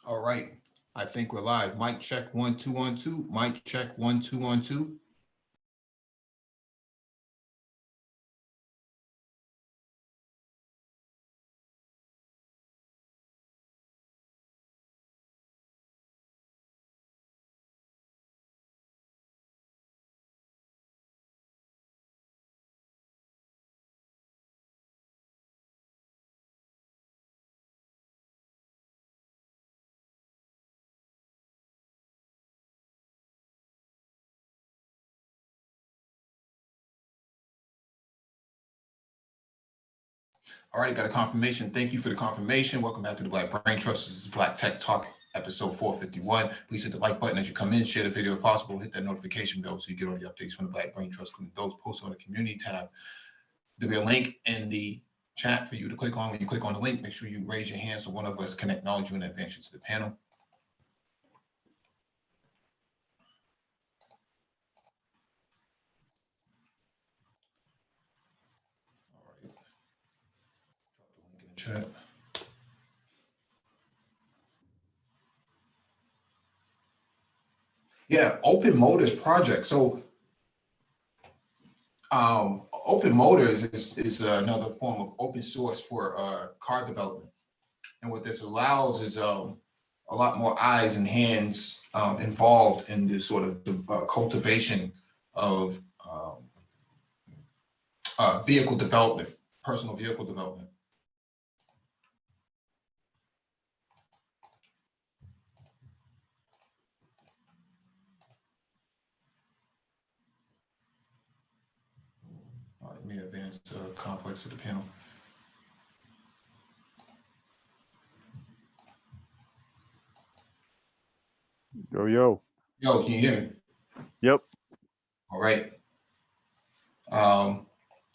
All right. I think we're live. Mic check 1 2 1 2. Mic check 1 2 1 2. All right, got a confirmation. Thank you for the confirmation. Welcome back to the Black Brain Trust. This is Black Tech Talk, episode 451. Please hit the like button as you come in. Share the video if possible. Hit that notification bell so you get all the updates from the Black Brain Trust, including those posted on the community tab. There'll be a link in the chat for you to click on. When you click on the link, make sure you raise your hand so one of us can acknowledge you and advance you to the panel. All right. Drop the link in the chat. Yeah, Open Motors project. So Open Motors is another form of open source for car development. And what this allows is a lot more eyes and hands involved in the sort of cultivation of vehicle development, personal vehicle development. Let me advance the complex of the panel. Yo, yo. Yo, can you hear me? Yep. All right.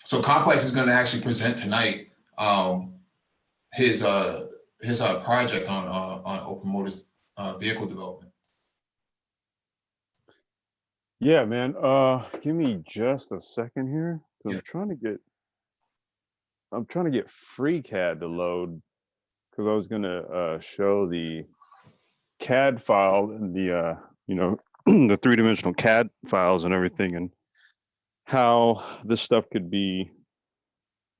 So Complex is going to actually present tonight his project on Open Motors vehicle development. Yeah, man. Give me just a second here. Yeah. I'm trying to get FreeCAD to load because I was gonna show the CAD file and the the three-dimensional CAD files and everything, and how this stuff could be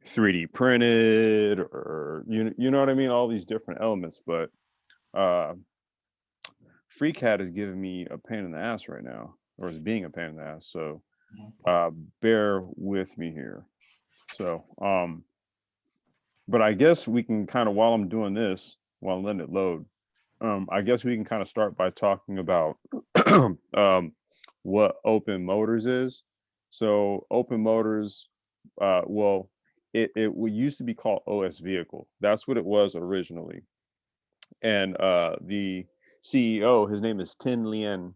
3D printed, or you know what I mean, all these different elements. But FreeCAD is giving me a pain in the ass right now, or is being a pain in the ass. So bear with me here. So but I guess we can kind of, while I'm doing this, while I'm letting it load, I guess we can kind of start by talking about what Open Motors is. So Open Motors, well, it used to be called OS Vehicle. That's what it was originally. And the CEO, his name is Tin Lien.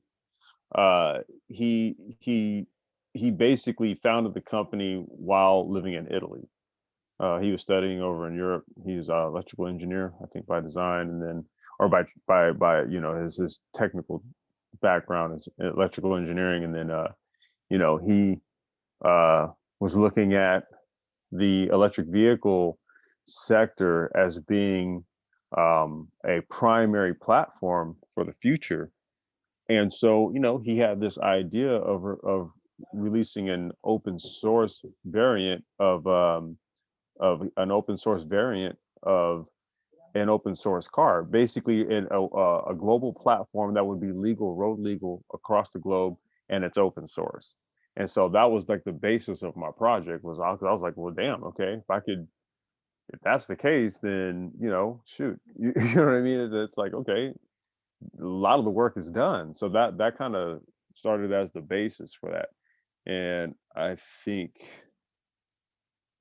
He basically founded the company while living in Italy. He was studying over in Europe. He's an electrical engineer, I think, by design, and then, or by his technical background is electrical engineering, and then he was looking at the electric vehicle sector as being a primary platform for the future. And so, he had this idea of releasing an open source variant of an open source variant of an open source car, basically in a global platform that would be legal, road legal across the globe, and it's open source. And so that was like the basis of my project. I was like, well, damn, okay, if that's the case, then shoot, you know what I mean? It's like, okay, a lot of the work is done. So that kind of started as the basis for that. And I think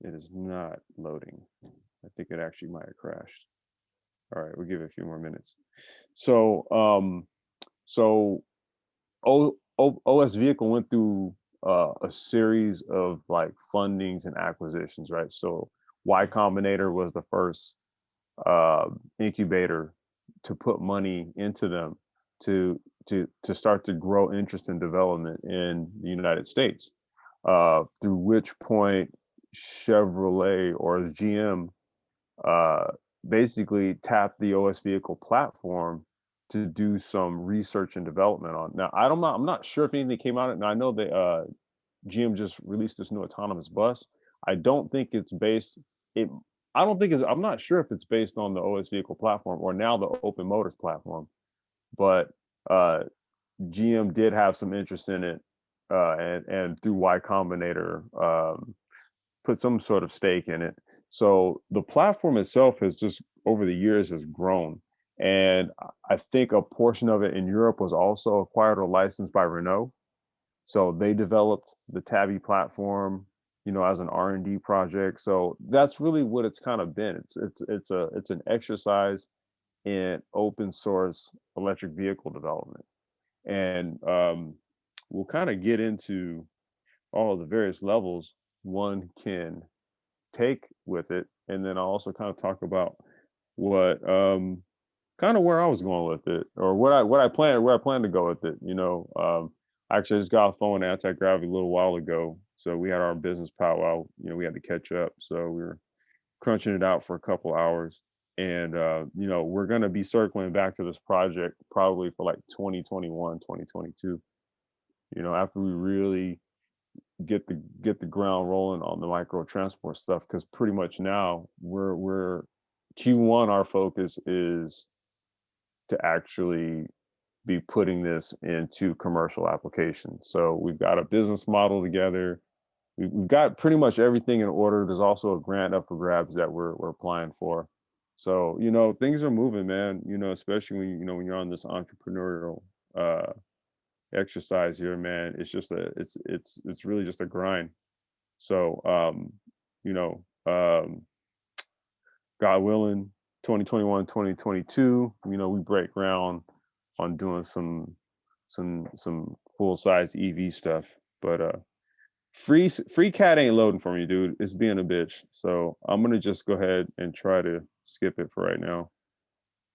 it is not loading. I think it actually might have crashed. All right, we'll give it a few more minutes. So OS Vehicle went through a series of like fundings and acquisitions, right? So Y Combinator was the first incubator to put money into them to start to grow interest in development in the United States. Through which point Chevrolet, or GM, basically tapped the OS Vehicle platform to do some research and development on. Now, I'm not sure if anything came out. And I know they GM just released this new autonomous bus. I don't think it's based. It. I don't think it's. I'm not sure if it's based on the OS vehicle platform or now the Open Motors platform. But GM did have some interest in it, and through Y Combinator, put some sort of stake in it. So the platform itself has just over the years has grown, and I think a portion of it in Europe was also acquired or licensed by Renault. So they developed the Tabby platform, as an R&D project. So that's really what it's kind of been. It's an exercise in open source electric vehicle development, and we'll kind of get into all of the various levels one can take with it, and then I'll also kind of talk about what kind of where I was going with it, or where I plan to go with it. Actually, I just got off the phone with Anti-Gravity a little while ago, so we had our business powwow. We had to catch up, so we were crunching it out for a couple hours, and we're going to be circling back to this project probably for like 2021, 2022. After we really get the ground rolling on the micro transport stuff, because pretty much now we're Q1, our focus is to actually be putting this into commercial applications. So we've got a business model together. We've got pretty much everything in order. There's also a grant up for grabs that we're applying for. So things are moving, man. Especially when you're on this entrepreneurial exercise here, man. It's just it's really just a grind. So God willing, 2021, 2022, we break ground on doing some full size EV stuff. But free cat ain't loading for me, dude. It's being a bitch. So I'm gonna just go ahead and try to skip it for right now.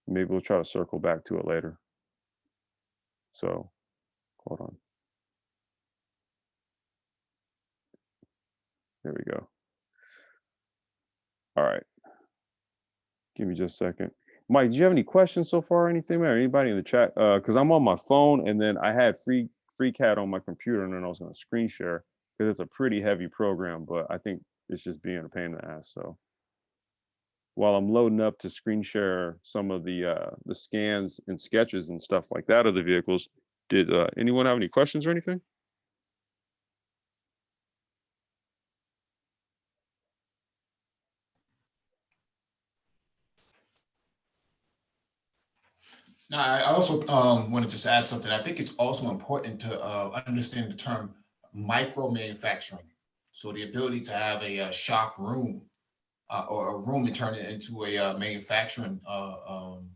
Maybe we'll try to circle back to it later. So hold on. There we go. All right. Give me just a second. Mike, do you have any questions so far or anything, man? Or anybody in the chat? Because I'm on my phone, and then I had FreeCAD on my computer, and then I was going to screen share because it's a pretty heavy program, but I think it's just being a pain in the ass. So while I'm loading up to screen share some of the scans and sketches and stuff like that of the vehicles, did anyone have any questions or anything? Now, I also want to just add something. I think it's also important to understand the term micro manufacturing. So the ability to have a shop room or a room and turn it into a manufacturing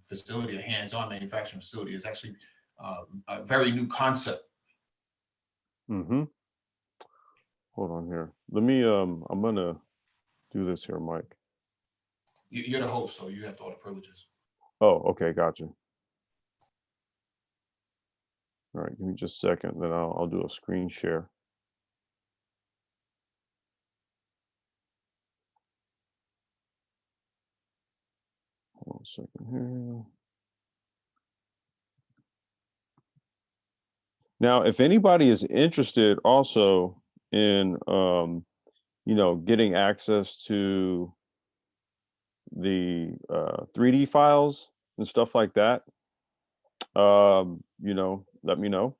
facility, a hands-on manufacturing facility, is actually a very new concept. Mm-hmm. Hold on here. Let me, I'm gonna do this here, Mike. You're the host, so you have all the privileges. Oh, okay, gotcha. All right, give me just a second, then I'll do a screen share. Hold on a second here. Now, if anybody is interested also in, getting access to the 3D files and stuff like that, let me know.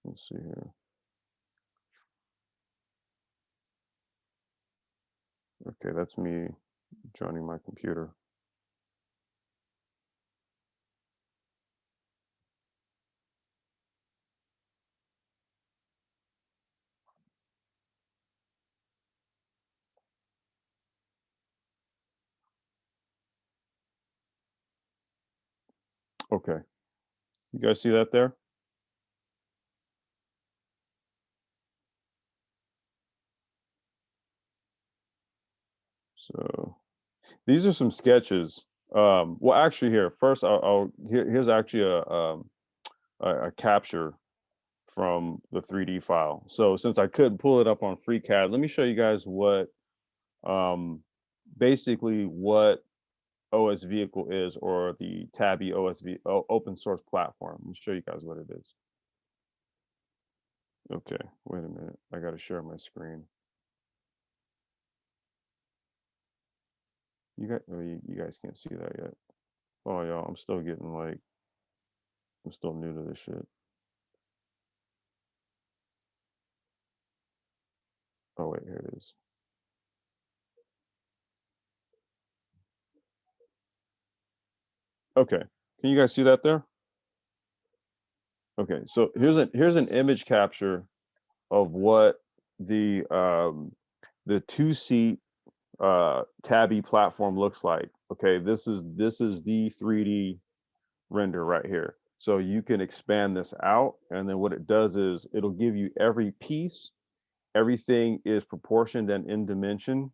Let's see here. Okay, that's me joining my computer. Okay, you guys see that there? So these are some sketches. Well, actually, here first, here's actually a capture from the 3D file. So since I couldn't pull it up on FreeCAD, let me show you guys what basically what OS vehicle is, or the Tabby open source platform. Let me show you guys what it is. Okay, wait a minute. I got to share my screen. You guys can't see that yet. Oh, y'all, I'm still getting like, I'm still new to this shit. Oh, wait, here it is. Okay, can you guys see that there? Okay, so here's an image capture of what the 2-seat Tabby platform looks like. Okay, this is the 3D render right here. So you can expand this out, and then what it does is it'll give you every piece. Everything is proportioned and in dimension.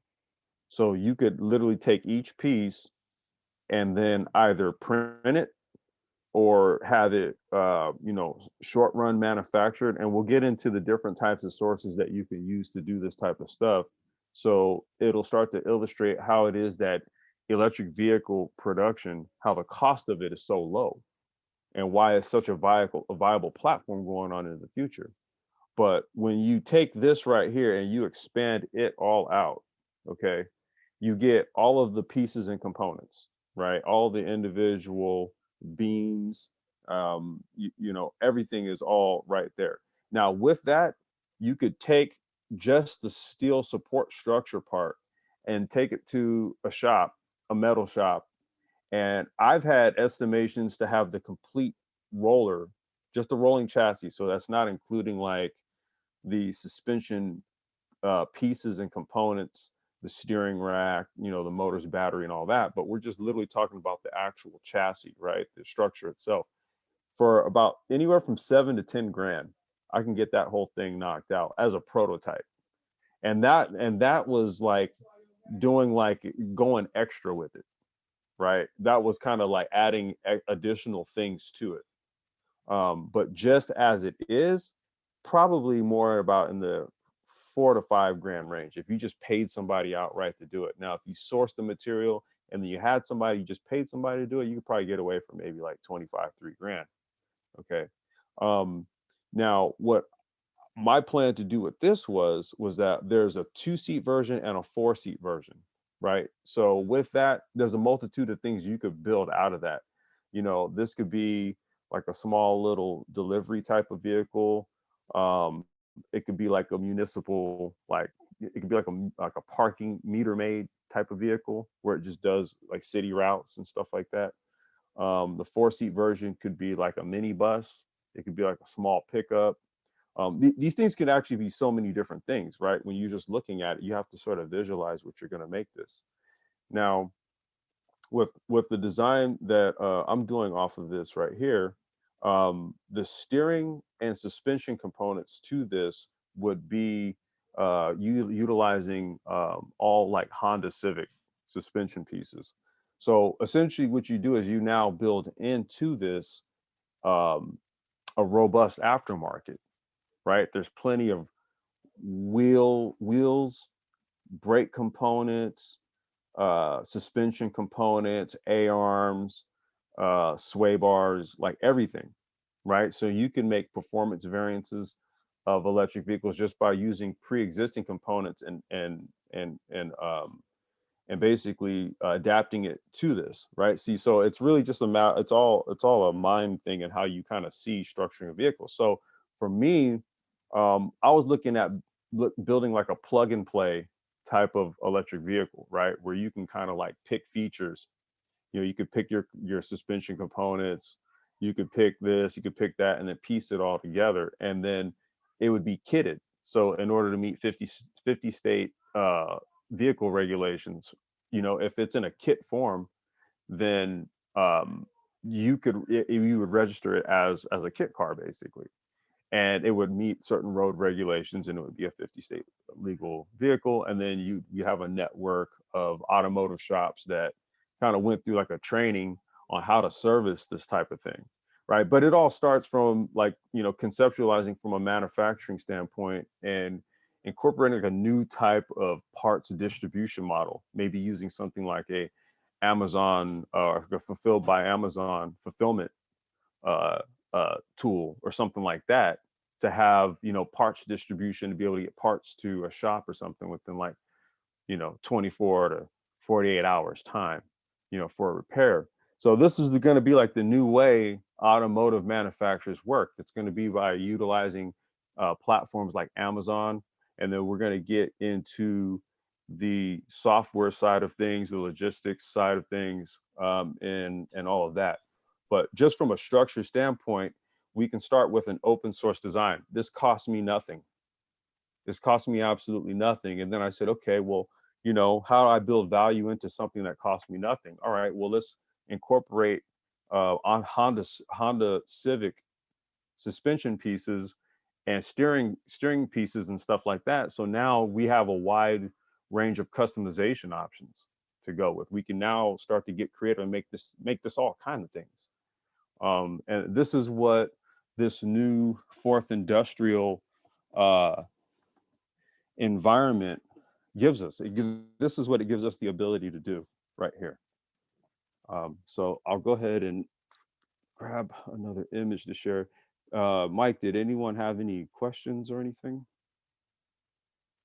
So you could literally take each piece and then either print it or have it short run manufactured. And we'll get into the different types of sources that you can use to do this type of stuff. So it'll start to illustrate how it is that electric vehicle production, how the cost of it is so low, and why it's such a viable platform going on in the future. But when you take this right here and you expand it all out, okay, you get all of the pieces and components, right? All the individual beams, everything is all right there. Now, with that, you could take just the steel support structure part and take it to a shop, a metal shop. And I've had estimations to have the complete roller, just the rolling chassis. So that's not including like the suspension pieces and components, the steering rack, the motor's battery and all that. But we're just literally talking about the actual chassis, right? The structure itself. For about anywhere from 7 to 10 grand, I can get that whole thing knocked out as a prototype. And that was like doing like going extra with it, right? That was kind of like adding additional things to it. But just as it is, probably more about in the 4 to 5 grand range if you just paid somebody outright to do it. Now, if you source the material and then you had somebody, you just paid somebody to do it, you could probably get away from maybe like 25, 3 grand. Okay. Um, Now, what my plan to do with this was that there's a 2-seat version and a 4-seat version, right? So with that, there's a multitude of things you could build out of that. This could be like a small little delivery type of vehicle. It could be like a municipal, like it could be like a parking meter maid type of vehicle where it just does like city routes and stuff like that. The 4-seat version could be like a mini bus. It could be like a small pickup. These things can actually be so many different things, right? When you're just looking at it, you have to sort of visualize what you're going to make this. Now, with the design that I'm doing off of this right here, the steering and suspension components to this would be utilizing all like Honda Civic suspension pieces. So essentially, what you do is you now build into this um, a robust aftermarket, right? There's plenty of wheels, brake components, suspension components, A-arms, sway bars, like everything, right? So you can make performance variances of electric vehicles just by using pre-existing components and basically adapting it to this, right? See, so it's really just it's all a mind thing and how you kind of see structuring a vehicle. So for me, I was looking at building like a plug and play type of electric vehicle, right? Where you can kind of like pick features. You could pick your suspension components, you could pick this, you could pick that, and then piece it all together, and then it would be kitted. So in order to meet 50 state vehicle regulations, if it's in a kit form, then you would register it as a kit car basically, and it would meet certain road regulations, and it would be a 50 state legal vehicle. And then you have a network of automotive shops that kind of went through like a training on how to service this type of thing, right? But it all starts from like conceptualizing from a manufacturing standpoint and incorporating a new type of parts distribution model, maybe using something like a Amazon or fulfilled by Amazon fulfillment tool or something like that, to have, you know, parts distribution, to be able to get parts to a shop or something within like, you know, 24 to 48 hours time, you know, for a repair. So this is going to be like the new way automotive manufacturers work. It's going to be by utilizing platforms like Amazon, and then we're going to get into the software side of things, the logistics side of things, and all of that. But just from a structure standpoint, we can start with an open source design. This costs me nothing. This cost me absolutely nothing. And then I said, okay, well, you know, how do I build value into something that costs me nothing? All right, well, let's incorporate on Honda Civic suspension pieces and steering pieces and stuff like that. So now we have a wide range of customization options to go with. We can now start to get creative and make this all kind of things. And this is what this new fourth industrial environment gives us. This is what it gives us the ability to do right here. So I'll go ahead and grab another image to share. Mike, did anyone have any questions or anything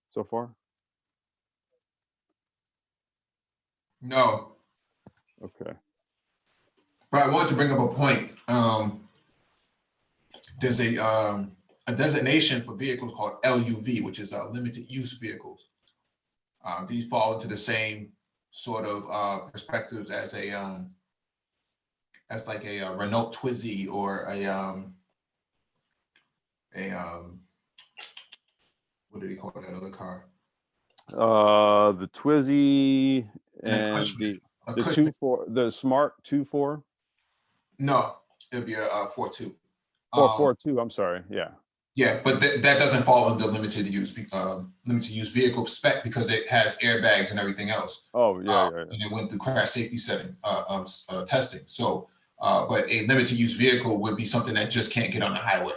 so far? No, Okay. but I wanted to bring up a point. There's a designation for vehicles called LUV, which is limited use vehicles. These fall into the same sort of perspectives as like a Renault Twizy or a what do they call that other car? The Twizy and Cushman. the Smart 2.4 No, it'll be a 4.2. or 4.2. I'm sorry. Yeah. Yeah, but that doesn't fall under limited use vehicle spec because it has airbags and everything else. Oh yeah, And it went through crash safety testing. So, but a limited use vehicle would be something that just can't get on the highway.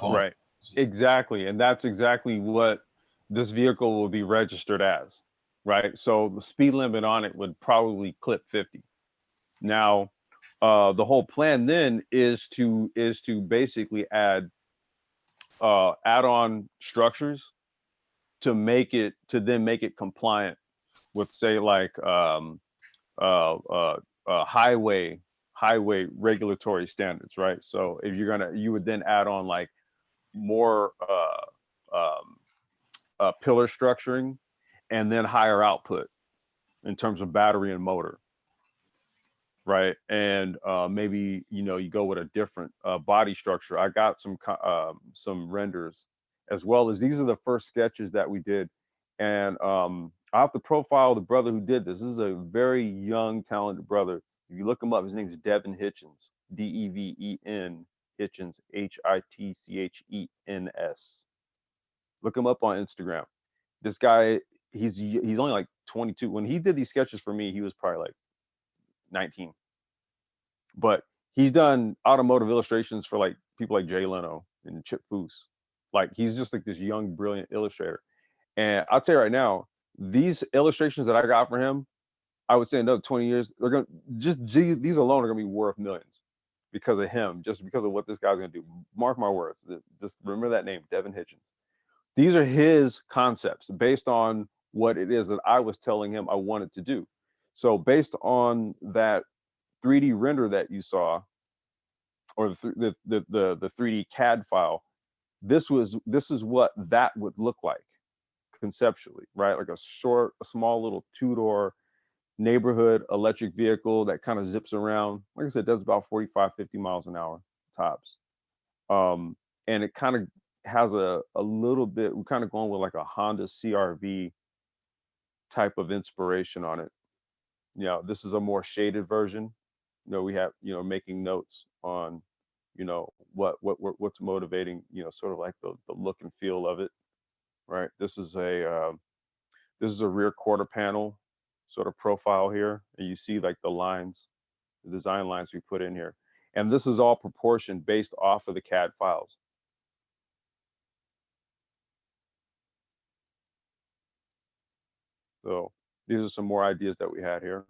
Right. Exactly, and that's exactly what this vehicle will be registered as. Right. So the speed limit on it would probably clip 50. Now, the whole plan then is to basically add add-on structures to then make it compliant with, say, like highway regulatory standards, right? So if you would then add on like more pillar structuring and then higher output in terms of battery and motor, right? And maybe, you know, you go with a different body structure. I got some renders, as well as these are the first sketches that we did. And I have to profile the brother who did this. This is a very young, talented brother. If you look him up, his name is Devin Hitchens, Deven Hitchens, Hitchens. Look him up on Instagram. This guy, he's only like 22. When he did these sketches for me, he was probably like 19. But he's done automotive illustrations for like people like Jay Leno and Chip Foose. Like he's just like this young, brilliant illustrator. And I'll tell you right now, these illustrations that I got for him, I would say in another 20 years, they're gonna these alone are gonna be worth millions because of him, just because of what this guy's gonna do. Mark my words. Just remember that name, Devin Hitchens. These are his concepts based on what it is that I was telling him I wanted to do. So based on that 3D render that you saw, or the 3D CAD file, this is what that would look like conceptually, right? Like a small little two-door neighborhood electric vehicle that kind of zips around. Like I said, does about 45, 50 miles an hour tops. And it kind of has a little bit, we're kind of going with like a Honda CRV type of inspiration on it. You know, this is a more shaded version. You know, we have, you know, making notes on, you know, what's motivating, you know, sort of like the look and feel of it, right? This is a rear quarter panel sort of profile here, and you see like the lines, the design lines we put in here, and this is all proportioned based off of the CAD files. So these are some more ideas that we had here.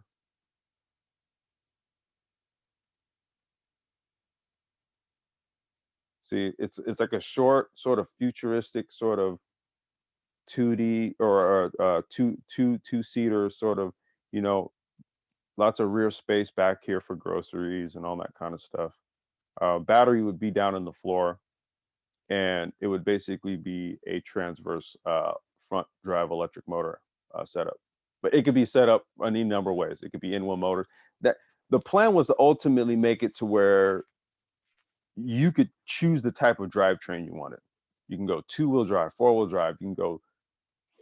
See, it's like a short, sort of futuristic, sort of 2D or two-seater sort of, you know, lots of rear space back here for groceries and all that kind of stuff. Battery would be down in the floor, and it would basically be a transverse front drive electric motor setup. But it could be set up any number of ways. It could be in-wheel motors. That the plan was to ultimately make it to where you could choose the type of drivetrain you wanted. You can go two-wheel drive, four-wheel drive. You can go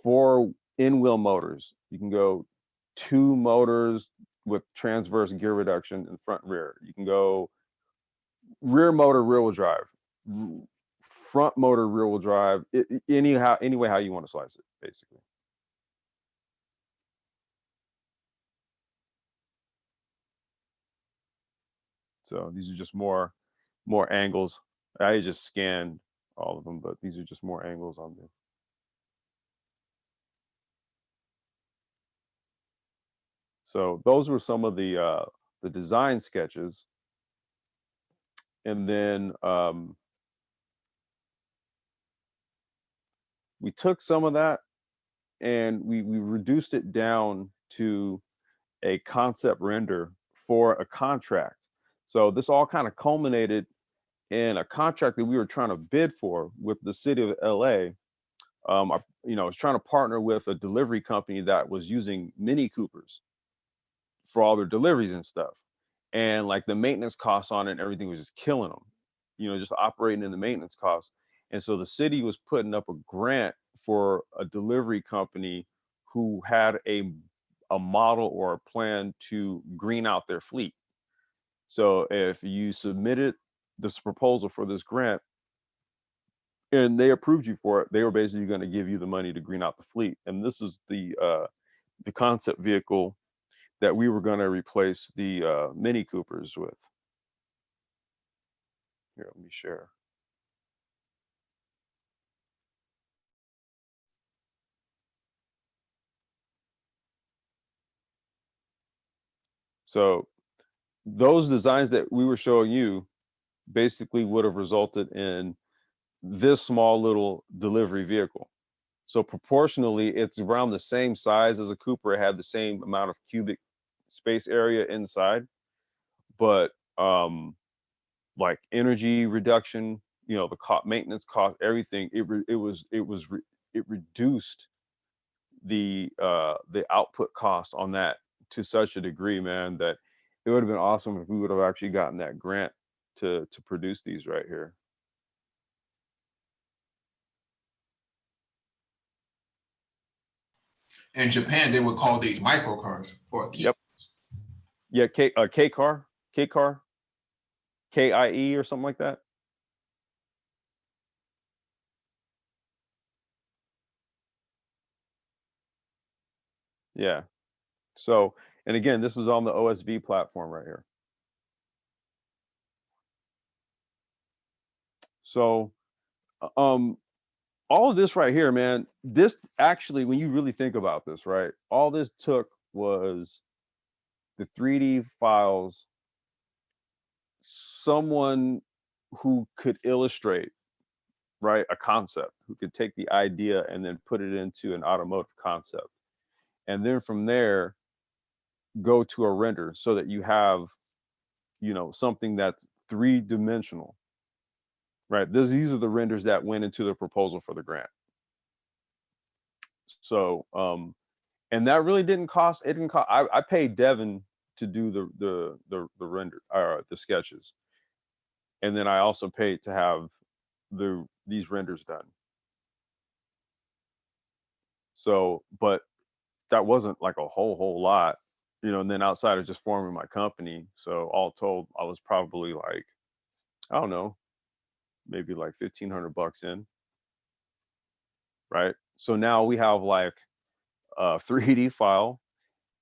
four in-wheel motors. You can go two motors with transverse gear reduction in front and rear. You can go rear motor, rear wheel drive, front motor, rear wheel drive. Any way how you want to slice it, basically. So these are just more angles. I just scanned all of them, but these are just more angles on them. So those were some of the design sketches. And then we took some of that and we reduced it down to a concept render for a contract. So this all kind of culminated in a contract that we were trying to bid for with the city of LA. I was trying to partner with a delivery company that was using Mini Coopers for all their deliveries and stuff. And like the maintenance costs on it and everything was just killing them, just operating in the maintenance costs. And so the city was putting up a grant for a delivery company who had a model or a plan to green out their fleet. So if you submitted this proposal for this grant and they approved you for it, they were basically going to give you the money to green out the fleet. And this is the concept vehicle that we were going to replace the Mini Coopers with. Here, let me share. So those designs that we were showing you basically would have resulted in this small little delivery vehicle. So proportionally, it's around the same size as a Cooper. It had the same amount of cubic space area inside, but like energy reduction, the maintenance cost, everything, it reduced the output costs on that to such a degree, man, that it would have been awesome if we would have actually gotten that grant to produce these right here. In Japan, they would call these micro cars or Yep. Yeah, K car, KIE or something like that. Yeah. So, and again, this is on the OSV platform right here. So, all of this right here, man, this actually, when you really think about this, right, all this took was the 3D files, someone who could illustrate, right, a concept, who could take the idea and then put it into an automotive concept. And then from there, go to a render so that you have, something that's three-dimensional, right? These are the renders that went into the proposal for the grant. So, and that really didn't cost. It didn't cost. I paid Devin to do the render or the sketches, and then I also paid to have these renders done. So, but that wasn't like a whole lot, and then outside of just forming my company. So all told, I was probably like, I don't know, maybe like $1,500 in. Right. So now we have like a 3D file,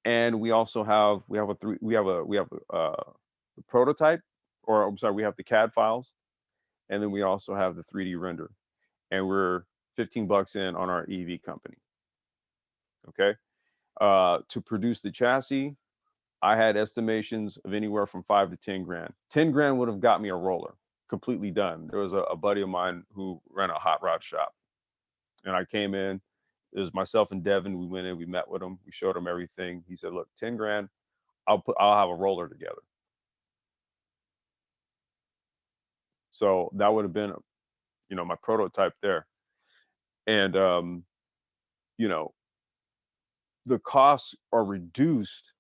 and we also have a prototype, or I'm sorry, we have the CAD files, and then we also have the 3D render, and we're $15 in on our EV company. Okay. To produce the chassis, I had estimations of anywhere from 5 to 10 grand. 10 grand would have got me a roller. completely done. There was a buddy of mine who ran a hot rod shop, and I came in. It was myself and Devin. We went in, we met with him, we showed him everything. He said, "Look, 10 grand, I'll have a roller together." So that would have been, my prototype there. And you know, the costs are reduced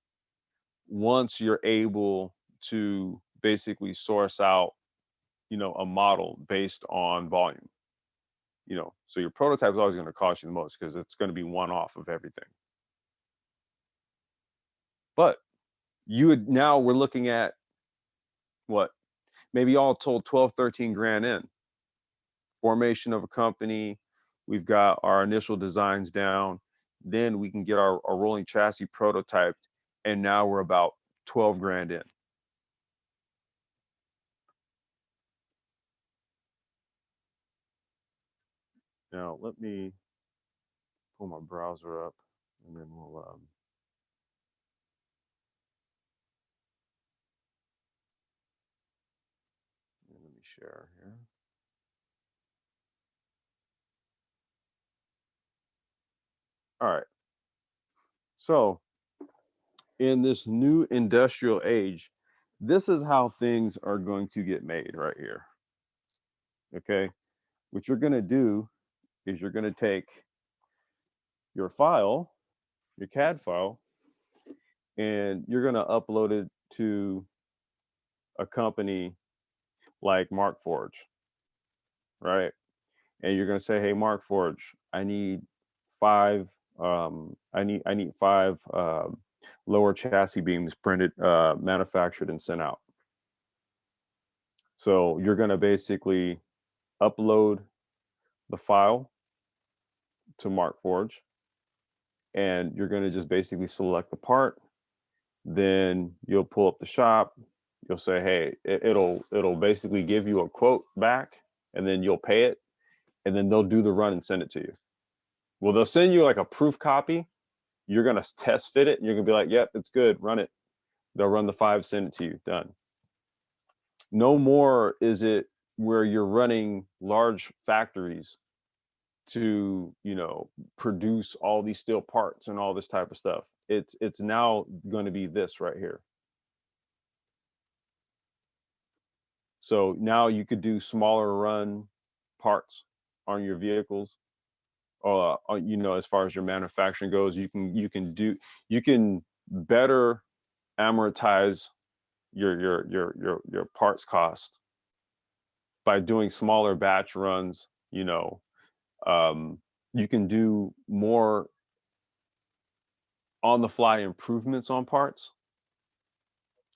once you're able to basically source out, a model based on volume. So your prototype is always going to cost you the most because it's going to be one off of everything. But now we're looking at what, maybe all told 12, 13 grand in. Formation of a company, we've got our initial designs down, then we can get our rolling chassis prototyped, and now we're about 12 grand in. Now let me pull my browser up, and then we'll let me share here. All right. So in this new industrial age, this is how things are going to get made right here. Okay. What you're going to do is you're going to take your file, your CAD file, and you're going to upload it to a company like Markforged, right? And you're going to say, "Hey, Markforged, I need five lower chassis beams printed, manufactured, and sent out." So you're going to basically upload the file to Markforged, and you're going to just basically select the part. Then you'll pull up the shop. You'll say, "Hey," it'll basically give you a quote back, and then you'll pay it, and then they'll do the run and send it to you. Well, they'll send you like a proof copy. You're going to test fit it, and you're going to be like, "Yep, it's good, run it." They'll run the 5, send it to you, done. No more is it where you're running large factories to, produce all these steel parts and all this type of stuff. It's now going to be this right here. So now you could do smaller run parts on your vehicles. As far as your manufacturing goes, you can better amortize your parts cost by doing smaller batch runs. You can do more on the fly improvements on parts.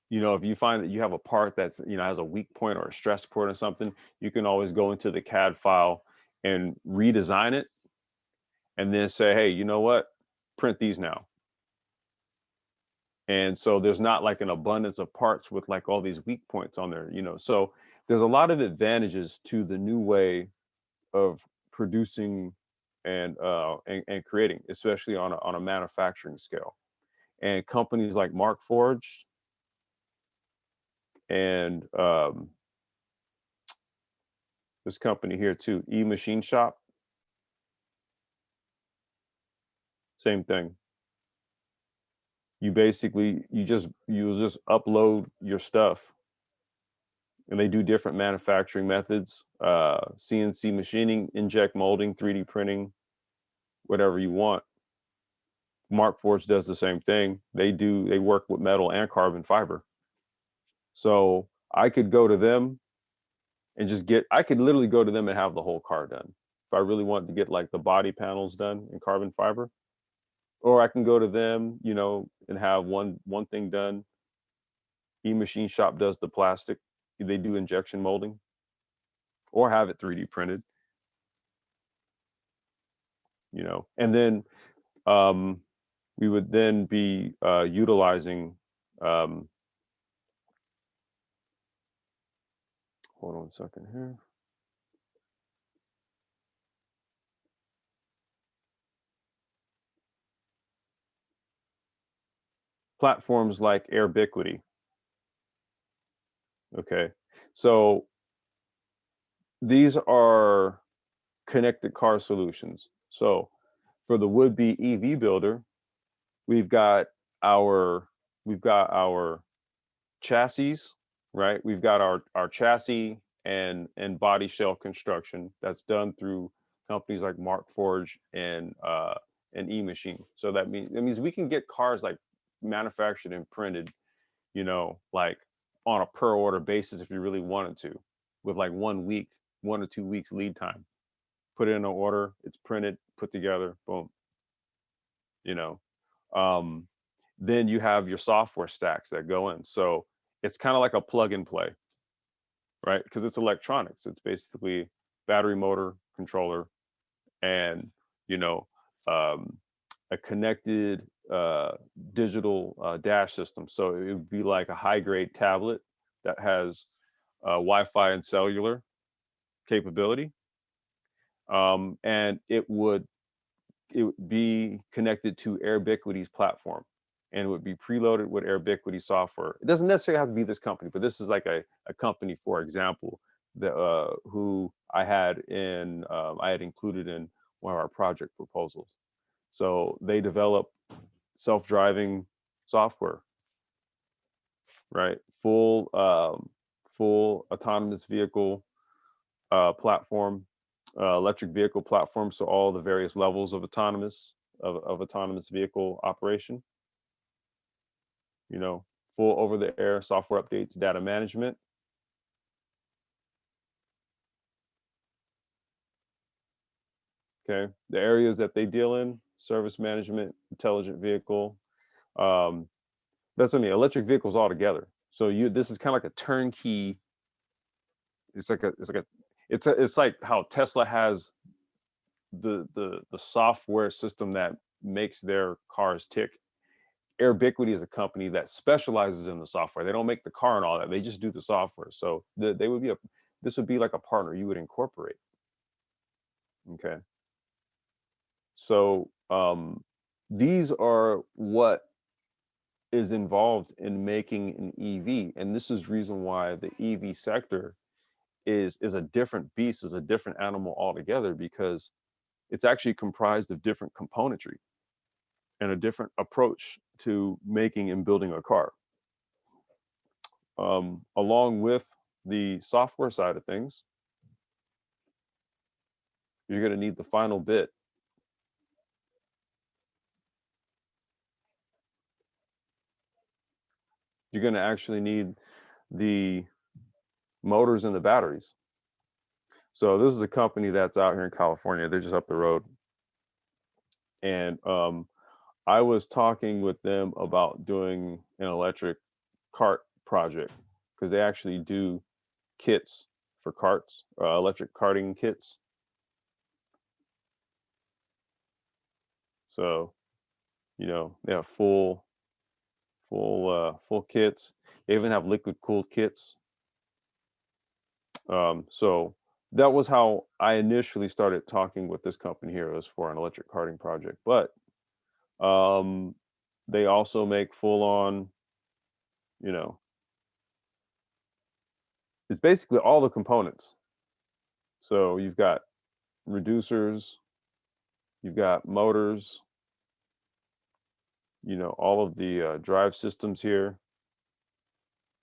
If you find that you have a part that's, has a weak point or a stress point or something, you can always go into the CAD file and redesign it, and then say, "Hey, you know what? Print these now." And so there's not like an abundance of parts with like all these weak points on there, So there's a lot of advantages to the new way of producing and creating, especially on a manufacturing scale. And companies like Markforged and this company here too, E-Machine Shop, same thing. You just upload your stuff, and they do different manufacturing methods, CNC machining, inject molding, 3D printing, whatever you want. Markforged does the same thing. They work with metal and carbon fiber. So I could go to them and I could literally go to them and have the whole car done. If I really wanted to get like the body panels done in carbon fiber, or I can go to them, and have one thing done. E-Machine Shop does the plastic. They do injection molding, or have it 3D printed. And then we would then be utilizing. Hold on a second here. Platforms like Airbiquity. Okay, so These are connected car solutions. So for the would-be EV builder, we've got our chassis, right? We've got our chassis and body shell construction that's done through companies like Markforged and E-Machine. So that means we can get cars like manufactured and printed, like on a per order basis if you really wanted to, with like 1 week, 1 or 2 weeks lead time. Put in an order, it's printed, put together, boom. You know, um, then you have your software stacks that go in. So it's kind of like a plug and play, right? Because it's electronics. It's basically battery, motor, controller, and you know, um, a connected digital dash system. So it would be like a high grade tablet that has Wi-Fi and cellular capability, and it would be connected to Airbiquity's platform, and it would be preloaded with Airbiquity software. It doesn't necessarily have to be this company, but this is like a company, for example, that who I had included in one of our project proposals. So they develop self-driving software, right? Full autonomous vehicle platform, electric vehicle platform. So all the various levels of autonomous vehicle operation. Full over-the-air software updates, data management. Okay, the areas that they deal in: service management, intelligent vehicle. That's only electric vehicles altogether. So this is kind of like a turnkey. It's like how Tesla has the software system that makes their cars tick. Airbiquity is a company that specializes in the software. They don't make the car and all that. They just do the software. So this would be like a partner you would incorporate. Okay. So these are what is involved in making an EV, and this is reason why the EV sector is a different beast, is a different animal altogether, because it's actually comprised of different componentry and a different approach to making and building a car. Along with the software side of things, you're going to need the final bit. You're going to actually need the motors and the batteries. So this is a company that's out here in California. They're just up the road. And I was talking with them about doing an electric cart project, because they actually do kits for carts, electric carting kits. So, they have full kits. They even have liquid cooled kits. So that was how I initially started talking with this company here. It was for an electric carting project, but they also make full on, it's basically all the components. So you've got reducers, you've got motors, all of the drive systems here,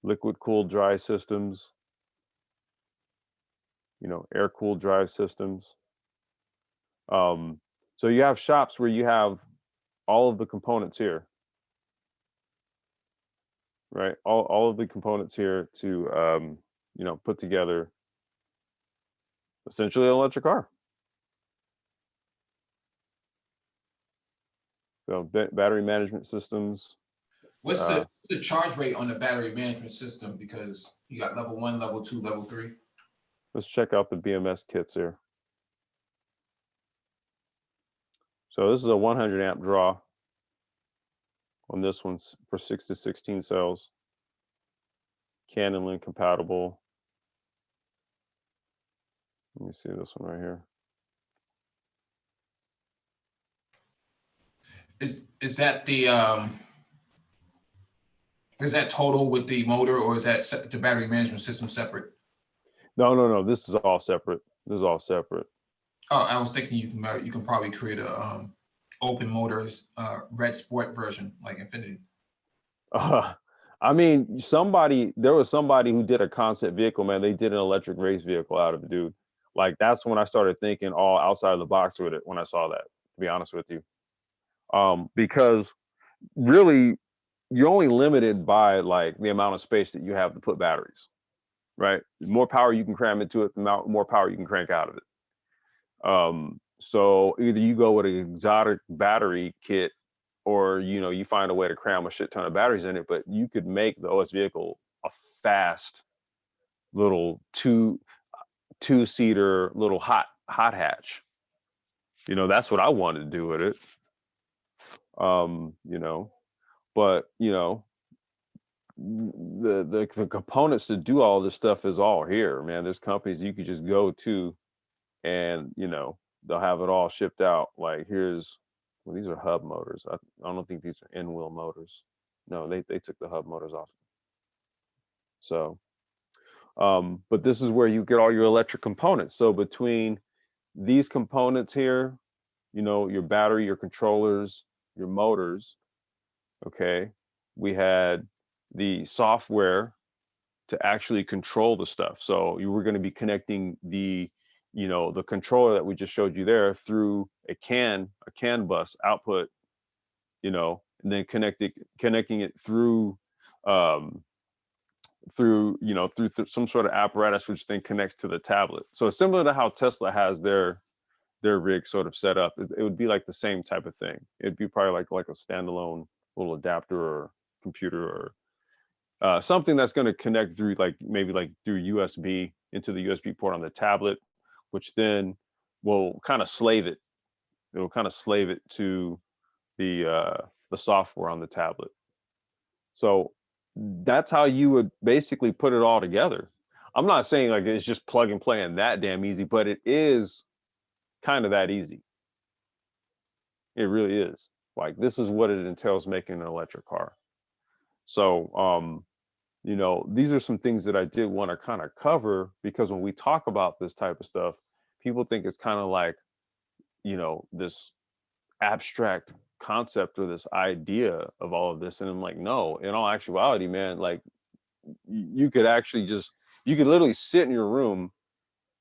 liquid cooled drive systems, air cooled drive systems. So you have shops where you have all of the components here, right? All of the components here to, put together essentially an electric car. So battery management systems. What's the charge rate on the battery management system? Because you got level 1, level 2, level 3. Let's check out the BMS kits here. So this is a 100 amp draw on this one's for 6 to 16 cells. Canon link compatible. Let me see this one right here. Is that the is that total with the motor, or is that the battery management system separate? No. This is all separate. This is all separate. Oh, I was thinking you can probably create a open motors red sport version like Infinity. I mean, there was somebody who did a concept vehicle, man. They did an electric race vehicle out of it, dude. Like that's when I started thinking all outside of the box with it when I saw that, to be honest with you. Because really you're only limited by like the amount of space that you have to put batteries, right? The more power you can cram into it, the more power you can crank out of it. So either you go with an exotic battery kit or you find a way to cram a shit ton of batteries in it, but you could make the OS vehicle a fast little two-seater little hot hatch. That's what I wanted to do with it. But the components to do all this stuff is all here, man. There's companies you could just go to and they'll have it all shipped out. Like these are hub motors. I don't think these are in-wheel motors. No, they took the hub motors off. So but this is where you get all your electric components. So between these components here, your battery, your controllers, your motors, okay, we had the software to actually control the stuff. So you were going to be connecting the controller that we just showed you there through a CAN bus output, and then connecting it through some sort of apparatus, which then connects to the tablet. So similar to how Tesla has their rig sort of set up, it would be like the same type of thing. It'd be probably like a standalone little adapter or computer or something that's going to connect through maybe through USB into the USB port on the tablet, which then will kind of slave it. It'll kind of slave it to the software on the tablet. So that's how you would basically put it all together. I'm not saying like it's just plug and play and that damn easy, but it is kind of that easy. It really is. Like this is what it entails making an electric car. So these are some things that I did want to kind of cover, because when we talk about this type of stuff, people think it's kind of like, this abstract concept or this idea of all of this. And I'm like, no, in all actuality, man, like you could literally sit in your room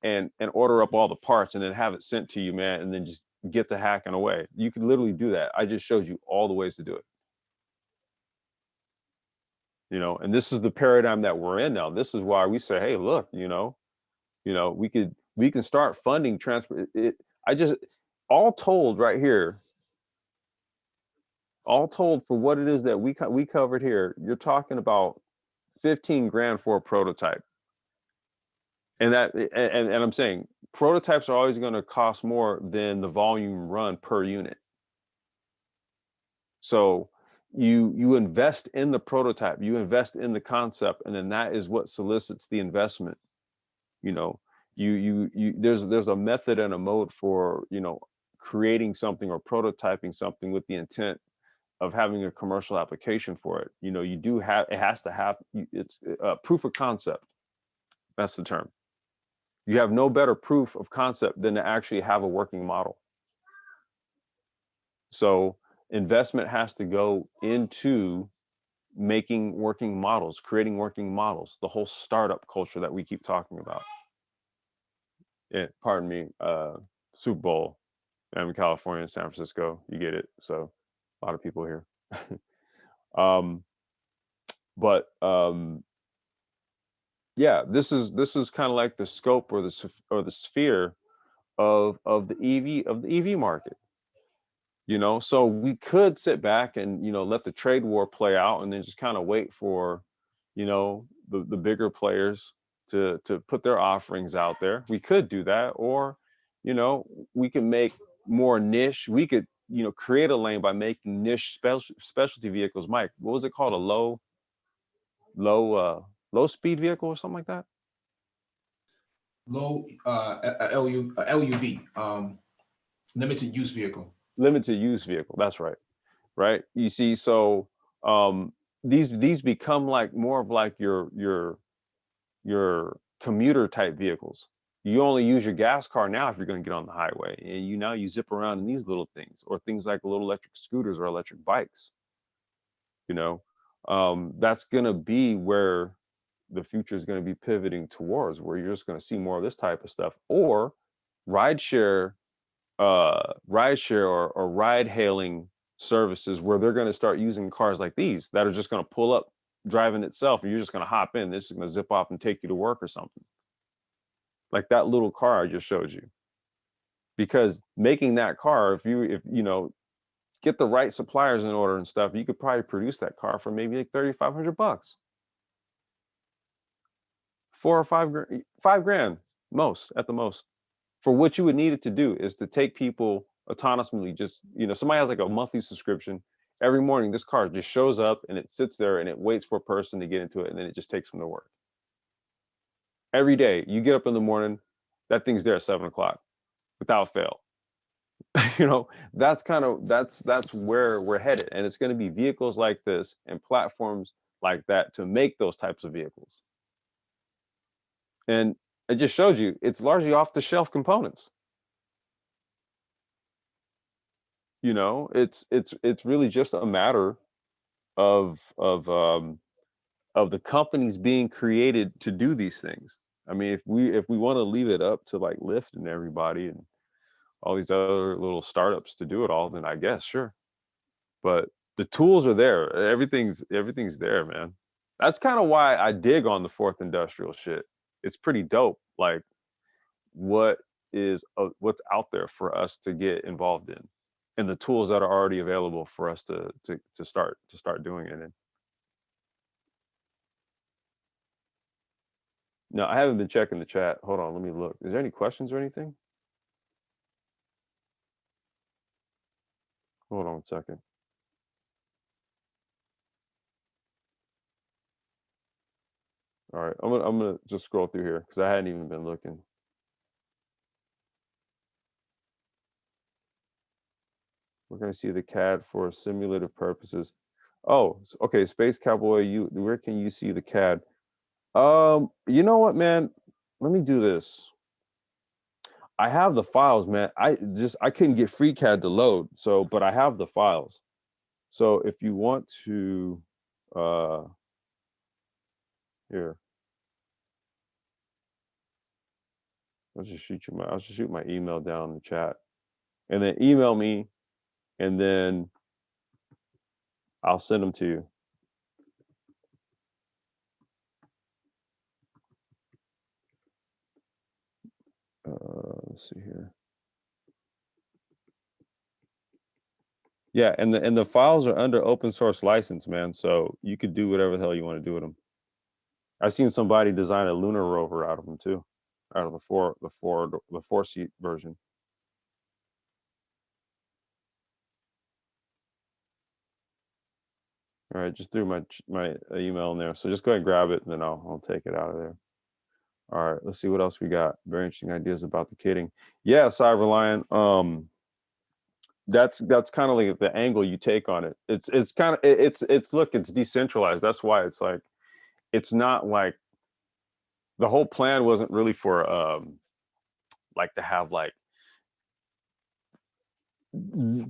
and order up all the parts and then have it sent to you, man, and then just get to hacking away. You could literally do that. I just showed you all the ways to do it. And this is the paradigm that we're in now. This is why we say, hey, look, we can start funding transport. All told right here, all told for what it is that we covered here, you're talking about 15 grand for a prototype. And I'm saying prototypes are always going to cost more than the volume run per unit. So you invest in the prototype, you invest in the concept, and then that is what solicits the investment. There's a method and a mode for creating something or prototyping something with the intent of having a commercial application for it. It has to have it's a proof of concept. That's the term. You have no better proof of concept than to actually have a working model. So investment has to go into making working models, creating working models, the whole startup culture that we keep talking about. Pardon me, Super Bowl. I'm in California, San Francisco, you get it. So a lot of people here. Yeah, this is kind of like the scope or the sphere of the EV market. So we could sit back and let the trade war play out and then just kind of wait for the bigger players to put their offerings out there. We could do that, or we can make more niche. We could create a lane by making niche specialty vehicles. Mike, what was it called? A low speed vehicle or something like that? LUV, limited use vehicle. Limited use vehicle. That's right. Right. You see, so these become like more of like your commuter type vehicles. You only use your gas car now if you're going to get on the highway, and you zip around in these little things, or things like little electric scooters or electric bikes. That's going to be where the future is going to be pivoting towards, where you're just going to see more of this type of stuff, or rideshare or ride hailing services, where they're going to start using cars like these that are just going to pull up driving itself, and you're just going to hop in. This is going to zip off and take you to work or something, like that little car I just showed you. Because making that car, if you get the right suppliers in order and stuff, you could probably produce that car for maybe like $3,500, 5 grand most, at the most, for what you would need it to do, is to take people autonomously. Just, somebody has like a monthly subscription. Every morning, this car just shows up and it sits there and it waits for a person to get into it, and then it just takes them to work. Every day, you get up in the morning, that thing's there at 7 o'clock, without fail. That's where we're headed, and it's going to be vehicles like this and platforms like that to make those types of vehicles. And it just shows you it's largely off the shelf components. It's really just a matter of the companies being created to do these things. I mean, if we want to leave it up to like Lyft and everybody and all these other little startups to do it all, then I guess sure. But the tools are there. Everything's there, man. That's kind of why I dig on the fourth industrial shit. It's pretty dope. Like, what's out there for us to get involved in, and the tools that are already available for us to start doing it in. No, I haven't been checking the chat. Hold on, let me look. Is there any questions or anything? Hold on a second. All right, I'm gonna just scroll through here because I hadn't even been looking. We're gonna see the CAD for simulative purposes. Oh, okay. Space Cowboy, where can you see the CAD? You know what, man? Let me do this. I have the files, man. I couldn't get FreeCAD to load, but I have the files. So if you want to, here, I'll just shoot my email down in the chat, and then email me, and then I'll send them to you. Let's see here. Yeah, and the files are under open source license, man. So you could do whatever the hell you want to do with them. I've seen somebody design a lunar rover out of them too, out of the four seat version. All right, just threw my email in there. So just go ahead and grab it, and then I'll take it out of there. All right, let's see what else we got. Very interesting ideas about the kitting. Yeah, Cyberlion. That's kind of like the angle you take on it. It's decentralized. That's why it's like, it's not like, the whole plan wasn't really for like to have like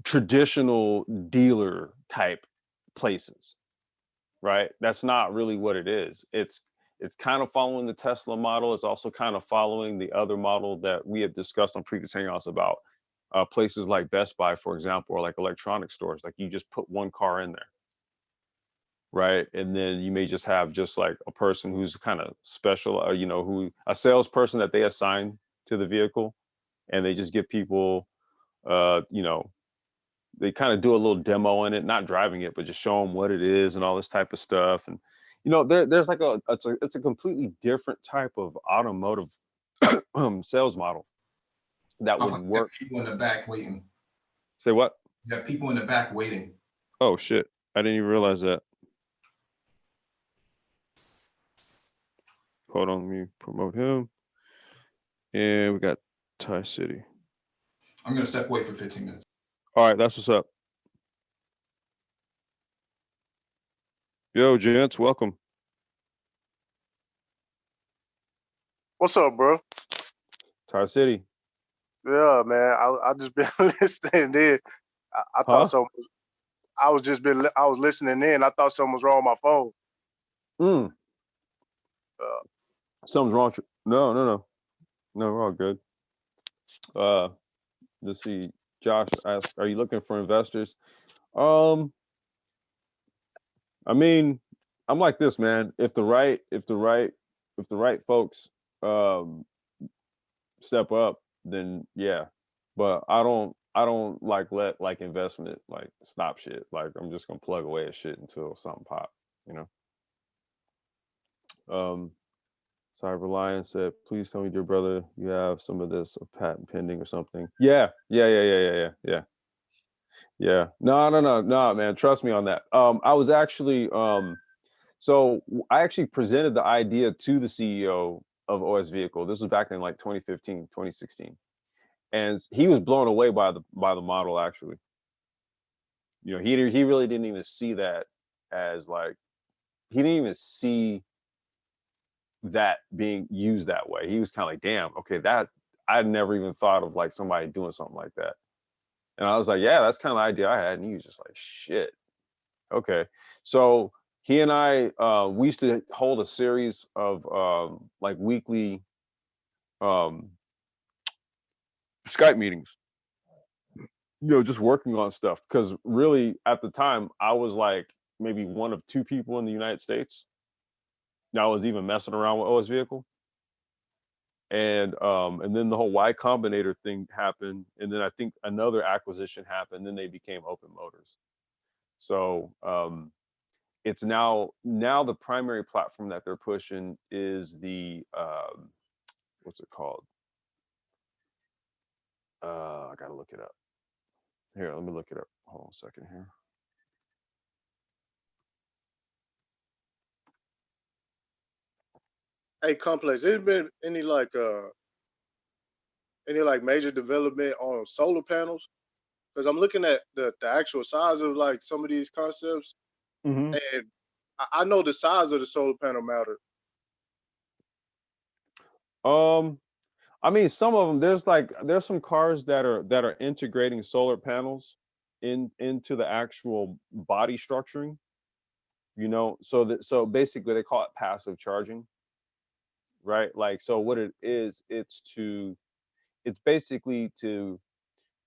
traditional dealer type places, right? That's not really what it is. It's kind of following the Tesla model. It's also kind of following the other model that we had discussed on previous hangouts about places like Best Buy, for example, or like electronic stores. Like, you just put one car in there, right? And then you may just have just like a person who's kind of special, a salesperson that they assign to the vehicle, and they just give people, they kind of do a little demo in it, not driving it, but just show them what it is and all this type of stuff. And there's like it's a completely different type of automotive sales model that would work. People in the back waiting. Say what? You have people in the back waiting. Oh shit! I didn't even realize that. Hold on, let me promote him. And we got Thai City. I'm gonna step away for 15 minutes. All right, that's what's up. Yo, gents, welcome. What's up, bro? Tar City. Yeah, man. I just been listening in. I thought Huh? something. I was listening in. I thought something was wrong with my phone. Mm. Uh, Something's wrong. No, no, no. No, we're all good. Let's see. Josh asked, are you looking for investors? I mean, I'm like this, man. If the right folks step up, then yeah. But I don't like let like investment like stop shit. Like I'm just gonna plug away at shit until something pop, you know. Cyber Lion said, please tell me, dear brother, you have some of this patent pending or something. Yeah. No, man. Trust me on that. I was actually so I actually presented the idea to the CEO of OS Vehicle. This was back in like 2015, 2016. And he was blown away by the model actually. You know, he really didn't even see that as like he didn't even see that being used that way. He was kind of like, damn, okay, that I'd never even thought of like somebody doing something like that. And I was like, yeah, that's kind of the idea I had. And he was just like, shit. Okay. So he and I we used to hold a series of like weekly Skype meetings, you know, just working on stuff. Because really at the time I was like maybe one of two people in the United States that was even messing around with OS Vehicle. And then the whole Y Combinator thing happened, and then I think another acquisition happened, then they became Open Motors. So it's now the primary platform that they're pushing is the what's it called? I gotta look it up. Here, let me look it up. Hold on a second here. hey, Complex. Has there been any like major development on solar panels? Because I'm looking at the actual size of like some of these concepts, Mm-hmm. and I know the size of the solar panel matter. I mean, some of them. There's some cars that are integrating solar panels into the actual body structuring. You know, so basically they call it passive charging, right? Like, so what it is, it's basically to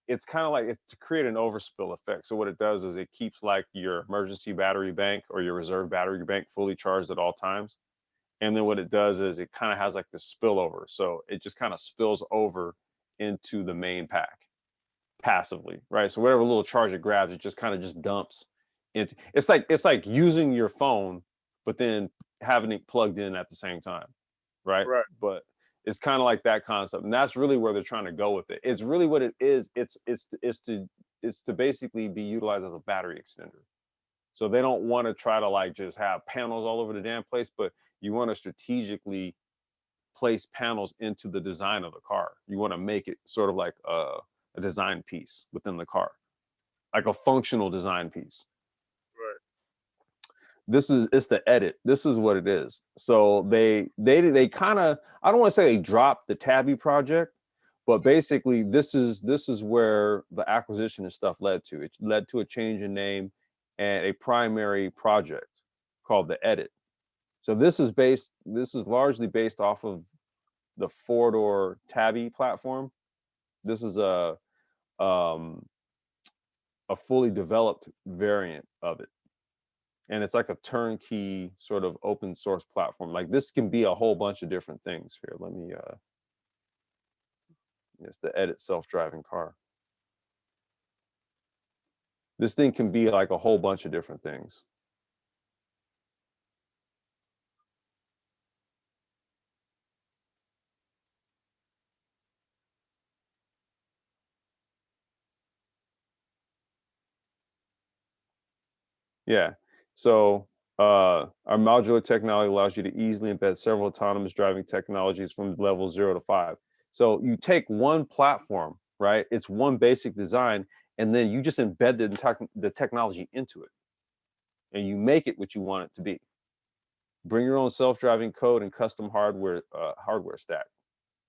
it's kind of like it's to create an overspill effect. So what it does is it keeps like your emergency battery bank or your reserve battery bank fully charged at all times. And then what it does is it kind of has like this spillover. So it just kind of spills over into the main pack passively, right? So whatever little charge it grabs, it just kind of just dumps into it's like using your phone, but then having it plugged in at the same time, right? Right. But it's kind of like that concept, and that's really where they're trying to go with it. It's really what it is. It's to basically be utilized as a battery extender. So they don't want to try to like just have panels all over the damn place, but you want to strategically place panels into the design of the car. You want to make it sort of like a design piece within the car, like a functional design piece. Right. It's the edit. This is what it is. So they kind of, I don't want to say they dropped the Tabby project, but basically this is where the acquisition and stuff led to. It led to a change in name and a primary project called the Edit. So this is largely based off of the four-door Tabby platform. This is um, a fully developed variant of it. And it's like a turnkey sort of open source platform. Like this can be a whole bunch of different things. Here, let me it's the Edit self-driving car. This thing can be like a whole bunch of different things. Yeah. So our modular technology allows you to easily embed several autonomous driving technologies from level 0 to 5. So you take one platform, right? It's one basic design, and then you just embed the technology into it, and you make it what you want it to be. Bring your own self-driving code and custom hardware stack,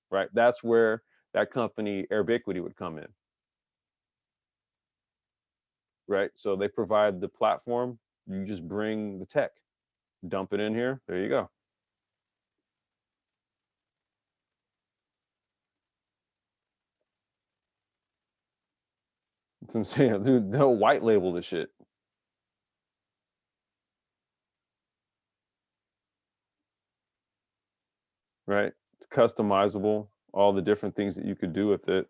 right? That's where that company Airbiquity would come in, right? So they provide the platform. You just bring the tech, dump it in here. There you go. That's what I'm saying, dude. They'll white label the shit. Right? It's customizable, all the different things that you could do with it.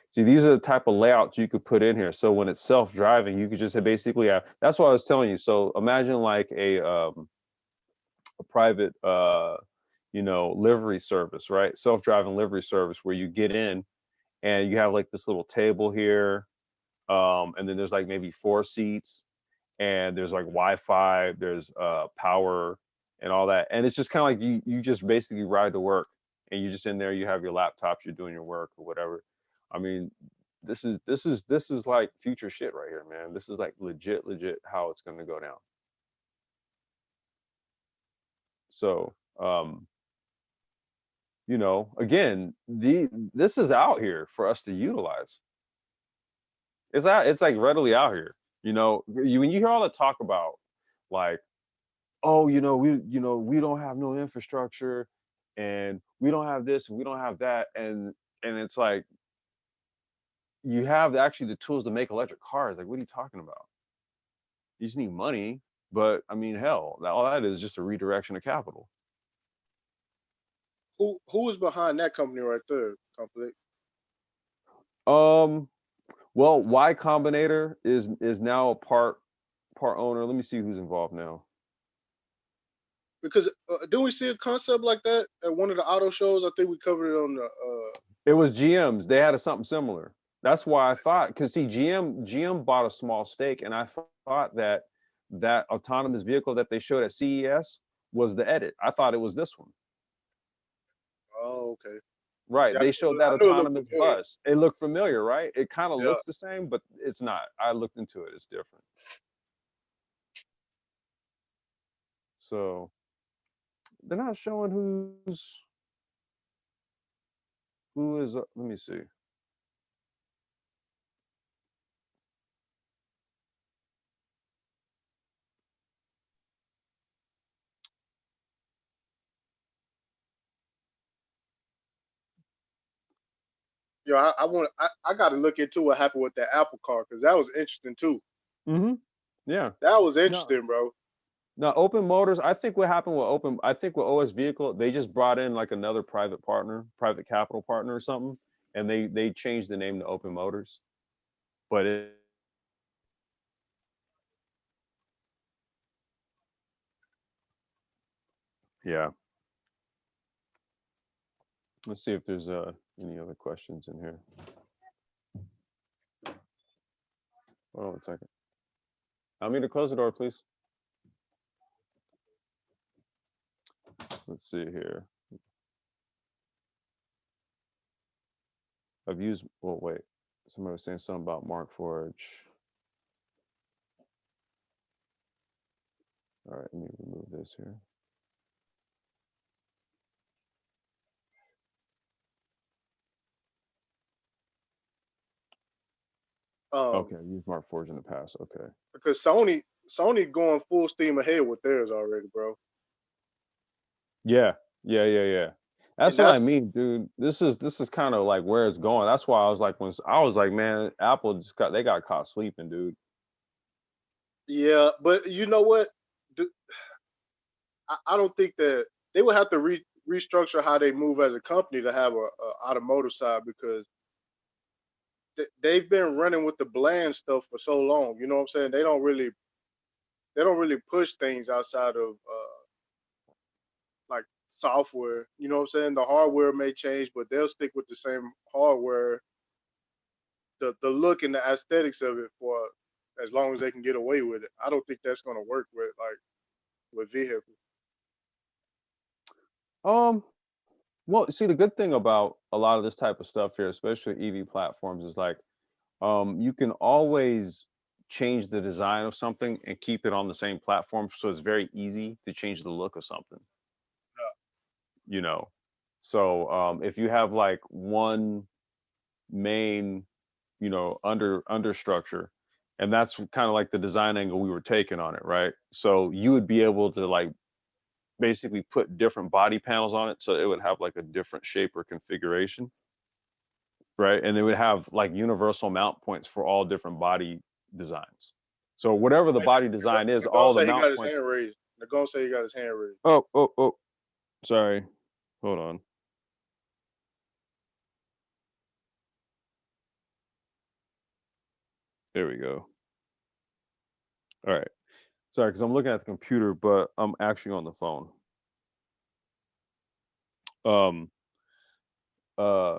See, these are the type of layouts you could put in here. So when it's self-driving, you could just basically have, that's what I was telling you. So imagine like a private livery service, right? Self-driving livery service where you get in and you have like this little table here. And then there's like maybe 4 seats and there's like Wi-Fi, there's power and all that. And it's just kind of like you just basically ride to work and you just in there, you have your laptops, you're doing your work or whatever. I mean, this is like future shit right here, man. This is like legit how it's gonna go down. So again, this is out here for us to utilize. It's like readily out here. When you hear all the talk about like, oh, we don't have no infrastructure and we don't have this and we don't have that. And it's like, you have actually the tools to make electric cars. Like, what are you talking about? You just need money. But I mean, hell, all that is just a redirection of capital. Who is behind that company right there? Company. Well, Y Combinator is now a part owner. Let me see who's involved now. Because didn't we see a concept like that at one of the auto shows? I think we covered it on the. It was GM's. They had something similar. That's why I thought, because see, GM bought a small stake, and I thought that autonomous vehicle that they showed at CES was the edit. I thought it was this one. Oh, okay. Right. Yeah, they showed that autonomous bus. It looked familiar, right? It kind of looks the same, but it's not. I looked into it. It's different. So they're not showing who is. Let me see. Yeah, I got to look into what happened with that Apple car because that was interesting too. Yeah, that was interesting, bro. Now, Open Motors, I think what happened with OS Vehicle, they just brought in like another private capital partner or something, and they changed the name to Open Motors. But yeah. Let's see if there's any other questions in here. Hold on 1 second. Allow me to close the door, please. Let's see here. Wait. Somebody was saying something about Mark Forge. All right, let me remove this here. Okay, use Mark Forge in the past. Okay. Because Sony going full steam ahead with theirs already, bro. Yeah. That's what I mean, dude. This is kind of like where it's going. That's why I was like, man, Apple they got caught sleeping, dude. Yeah, but you know what? I don't think that they would have to restructure how they move as a company to have a automotive side because they've been running with the bland stuff for so long. You know what I'm saying? They don't really push things outside of like software. You know what I'm saying? The hardware may change, but they'll stick with the same hardware, the look and the aesthetics of it for as long as they can get away with it. I don't think that's going to work with vehicles. Well, see, the good thing about a lot of this type of stuff here, especially EV platforms, is like you can always change the design of something and keep it on the same platform, so it's very easy to change the look of something. You know, so if you have like one main, you know, under structure, and that's kind of like the design angle we were taking on it, right? So you would be able to like basically put different body panels on it, so it would have like a different shape or configuration, right? And they would have like universal mount points for all different body designs. So whatever the body design is, all the say he mount got his points. hand raised. Nagone say he got his hand raised. Oh, sorry. Hold on. There we go. All right. Sorry, because I'm looking at the computer, but I'm actually on the phone.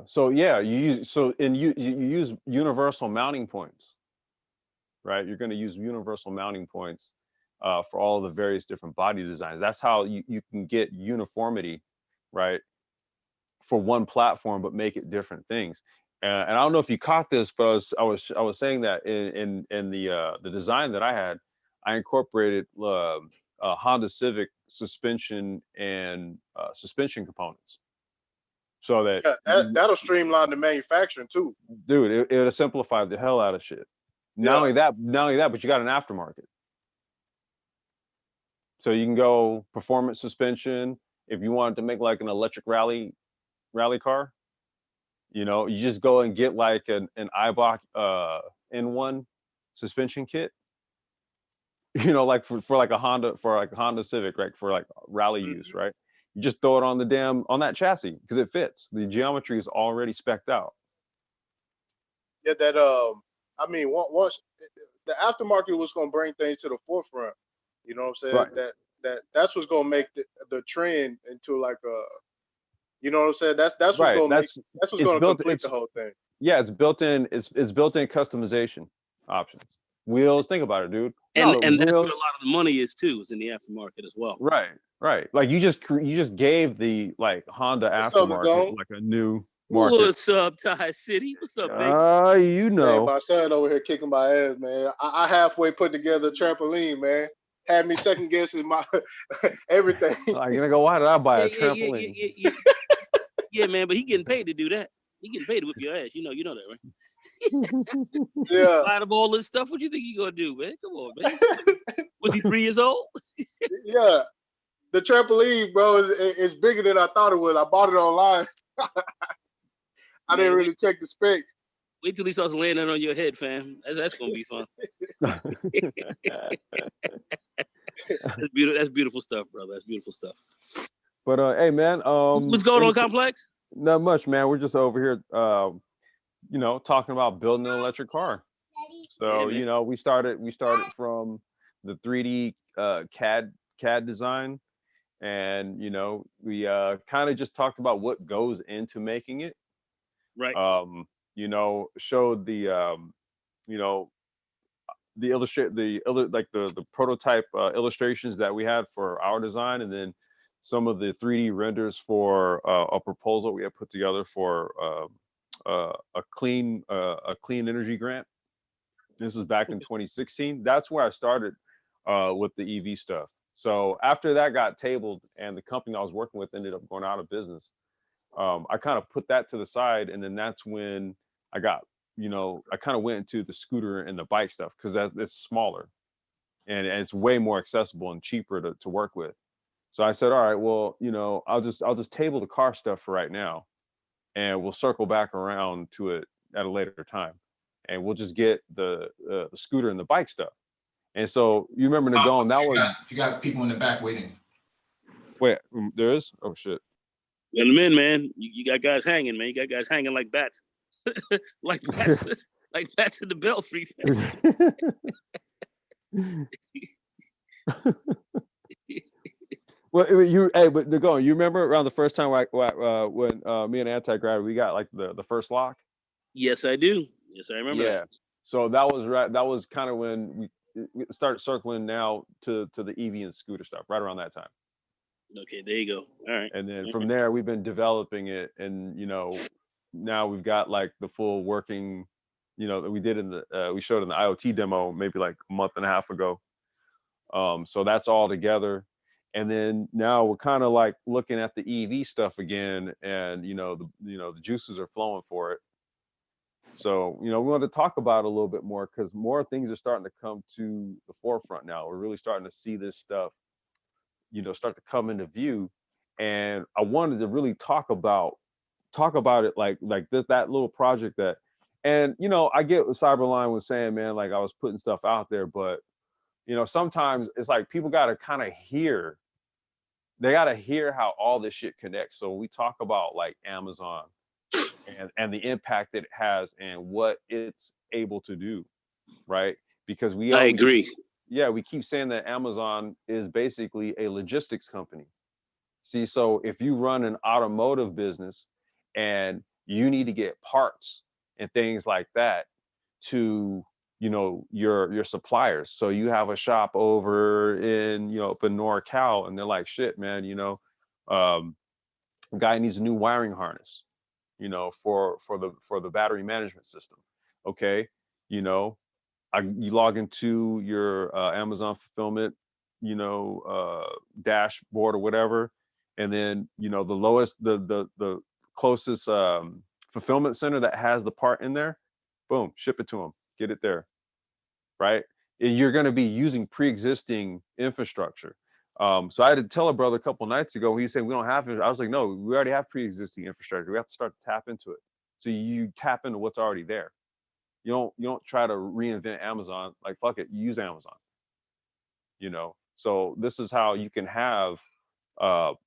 So yeah, you use universal mounting points, right? You're going to use universal mounting points for all the various different body designs. That's how you can get uniformity, right, for one platform, but make it different things. And I don't know if you caught this, but I was saying that in the design that I had, I incorporated Honda Civic suspension and suspension components, so that Yeah, that'll streamline the manufacturing too. dude, it would simplify the hell out of shit. Not only that, but you got an aftermarket, so you can go performance suspension. If you wanted to make like an electric rally car, you know, you just go and get like an Ibach N1 suspension kit. You know, like for like a Honda Civic, right? For like rally use, right? You just throw it on that chassis because it fits. The geometry is already spec'd out. Yeah, that I mean, once the aftermarket was going to bring things to the forefront, you know what I'm saying? Right. That's what's going to make the trend into like a, you know what I'm saying? That's what's Right. going to make that's what's going to complete the whole thing. Yeah, it's built-in. It's built-in customization options. Wheels. Think about it, dude. And No, that's where a wheels. lot of the money is too, is in the aftermarket as well. Right. Like you just gave the like Honda What's up, aftermarket Nagone? like a new market. What's up, Ty City? What's up, baby? You Man, know. my son over here kicking my ass, man. I halfway put together a trampoline, man. Had me second guessing my everything. Like, you're gonna go, why did I buy a Yeah, trampoline? yeah, man, but he getting paid to do that. He getting paid to whip your ass. You know that, right? Yeah. Buying up all this stuff. What you think he gonna do, man? Come on, man. Was he 3 years old? Yeah. The trampoline, bro, is bigger than I thought it was. I bought it online. I didn't really check the specs. Wait till he starts landing on your head, fam. That's gonna be fun. That's beautiful stuff, brother. That's beautiful stuff. But hey, man, what's going on, Complex? Not much, man. We're just over here, you know, talking about building an electric car. So you know, we started from the 3D CAD design, and you know, we kind of just talked about what goes into making it. Right. You know, showed the you know, the prototype illustrations that we had for our design, and then some of the 3D renders for a proposal we had put together for a clean energy grant. This is back in 2016. That's where I started with the EV stuff. So after that got tabled and the company I was working with ended up going out of business, I kind of put that to the side, and then that's when I got, you know, I kind of went into the scooter and the bike stuff because it's smaller and it's way more accessible and cheaper to work with. So I said, all right, well, you know, I'll just table the car stuff for right now, and we'll circle back around to it at a later time, and we'll just get the scooter and the bike stuff. And so you remember Nagone, that was you got people in the back waiting. Wait, there is? Oh shit. Let them in, man. You got guys hanging, man. You got guys hanging like bats. like bats in the belfry. Well, but Nagone, you remember around the first time when me and Anti-Gravity, we got like the first lock? Yes, I do. Yes, I remember. Yeah. That. So that was kind of when we started circling now to the EV and scooter stuff, right around that time. Okay, there you go. All right. And then from there, we've been developing it, and you know, now we've got like the full working that we did we showed in the IoT demo maybe like a month and a half ago. So that's all together. And then now we're kind of like looking at the EV stuff again, and the juices are flowing for it. So we want to talk about it a little bit more, because more things are starting to come to the forefront now. We're really starting to see this stuff, start to come into view. And I wanted to really talk about it like that little project that, and I get what Cyberline was saying, man, like I was putting stuff out there, but sometimes it's like people got to kind of hear. They got to hear how all this shit connects. So we talk about like Amazon and the impact that it has and what it's able to do, right? Because I agree. We keep saying that Amazon is basically a logistics company. See, so if you run an automotive business and you need to get parts and things like that to your suppliers. So you have a shop over in up in NorCal, and they're like, shit, man, guy needs a new wiring harness, for the battery management system. Okay, you log into your Amazon fulfillment, dashboard or whatever, and then the closest fulfillment center that has the part in there, boom, ship it to them, get it there, right? You're going to be using pre-existing infrastructure. So I had to tell a brother a couple nights ago, he said, we don't have it. I was like, no, we already have pre-existing infrastructure. We have to start to tap into it. So you tap into what's already there. You don't try to reinvent Amazon. Like, fuck it, use Amazon. So this is how you can have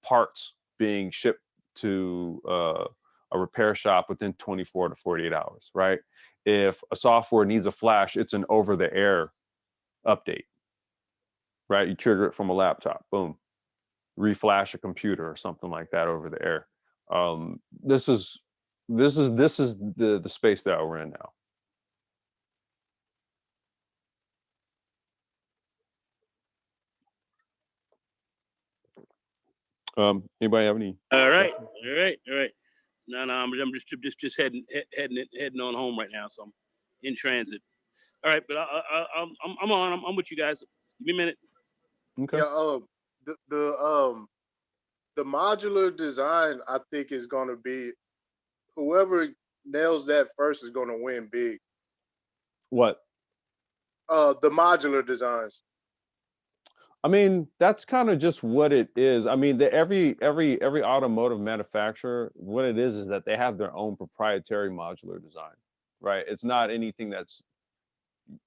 parts being shipped to a repair shop within 24 to 48 hours, right? If a software needs a flash, it's an over-the-air update, right? You trigger it from a laptop, boom, reflash a computer or something like that over the air. This is the space that we're in now. Anybody have any? All right. No, I'm just heading on home right now, so I'm in transit. All right, but I'm with you guys. Give me a minute. Okay. Yeah. The modular design, I think, is going to be whoever nails that first is going to win big. What? The modular designs. I mean, that's kind of just what it is. I mean, every automotive manufacturer, what it is that they have their own proprietary modular design, right? It's not anything that's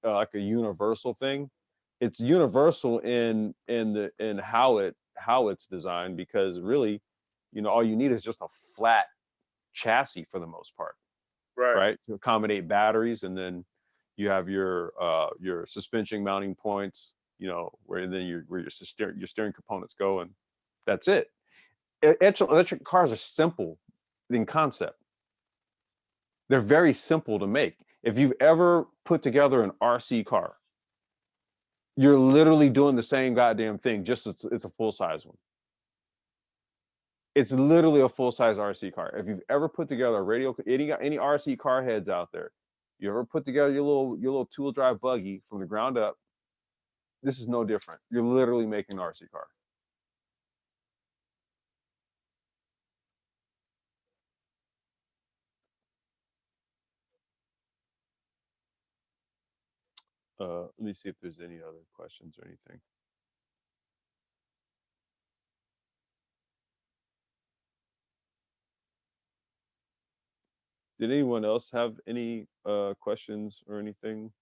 like a universal thing. It's universal in how it's designed, because really, all you need is just a flat chassis for the most part, right? To accommodate batteries, and then you have your suspension mounting points, where your steering components go, and that's it. Electric cars are simple in concept. They're very simple to make. If you've ever put together an RC car, you're literally doing the same goddamn thing, just it's a full-size one. It's literally a full-size RC car. If you've ever put together any RC car heads out there, you ever put together your little tool drive buggy from the ground up, this is no different. You're literally making an RC car. Let me see if there's any other questions or anything. Did anyone else have any questions or anything?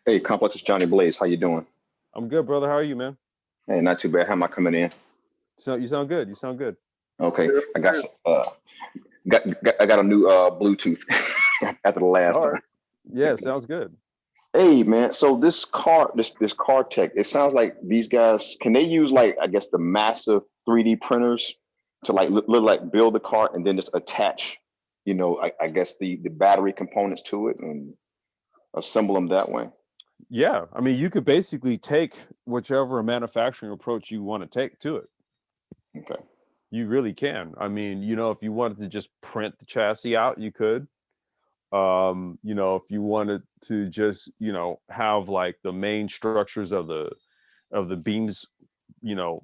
Hey, Complex, it's Johnny Blaze. How you doing? I'm good, brother. How are you, man? Hey, not too bad. How am I coming in? So you sound good. You sound good. Okay, I got a new Bluetooth after the last one. Yeah, sounds good. Hey, man. So this car tech, it sounds like these guys, can they use, like, I guess, the massive 3D printers to like build the car and then just attach, I guess the battery components to it and assemble them that way? Yeah, I mean, you could basically take whichever manufacturing approach you want to take to it. Okay. You really can. I mean, if you wanted to just print the chassis out, you could. You know, if you wanted to just, you know, have like the main structures of the beams, you know,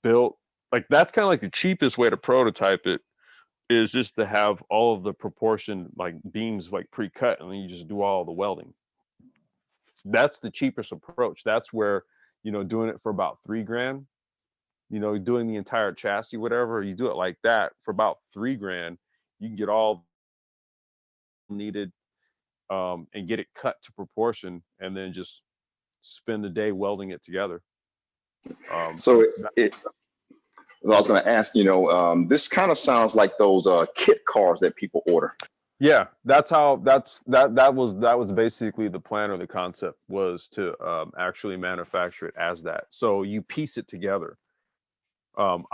built, like that's kind of like the cheapest way to prototype it, is just to have all of the proportion like beams like pre-cut, and then you just do all the welding. That's the cheapest approach. That's where, you know, doing it for about $3,000, you know, doing the entire chassis, whatever, you do it like that for about $3,000, you can get all needed, and get it cut to proportion, and then just spend the day welding it together. So I was going to ask, you know, this kind of sounds like those kit cars that people order. Yeah, that was basically the plan, or the concept was to actually manufacture it as that. So you piece it together. You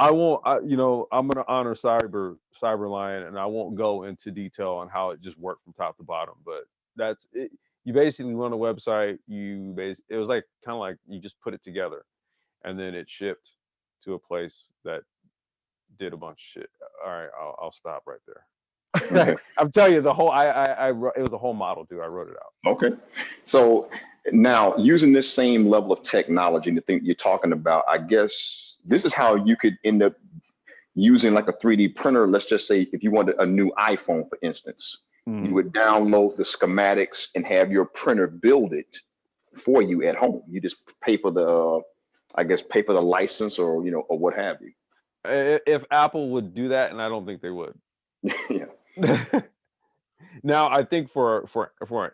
know, I'm going to honor Cyberlion, and I won't go into detail on how it just worked from top to bottom, but that's it. You basically went on a website, it was like kind of like you just put it together, and then it shipped to a place that did a bunch of shit. All right, I'll stop right there. Okay. I'm telling you, the whole it was a whole model, dude. I wrote it out. Okay. So now, using this same level of technology, the thing you're talking about, I guess this is how you could end up using like a 3D printer. Let's just say if you wanted a new iPhone, for instance, you would download the schematics and have your printer build it for you at home. You just pay for the, pay for the license, or, you know, or what have you. If Apple would do that, and I don't think they would. Yeah. Now, I think for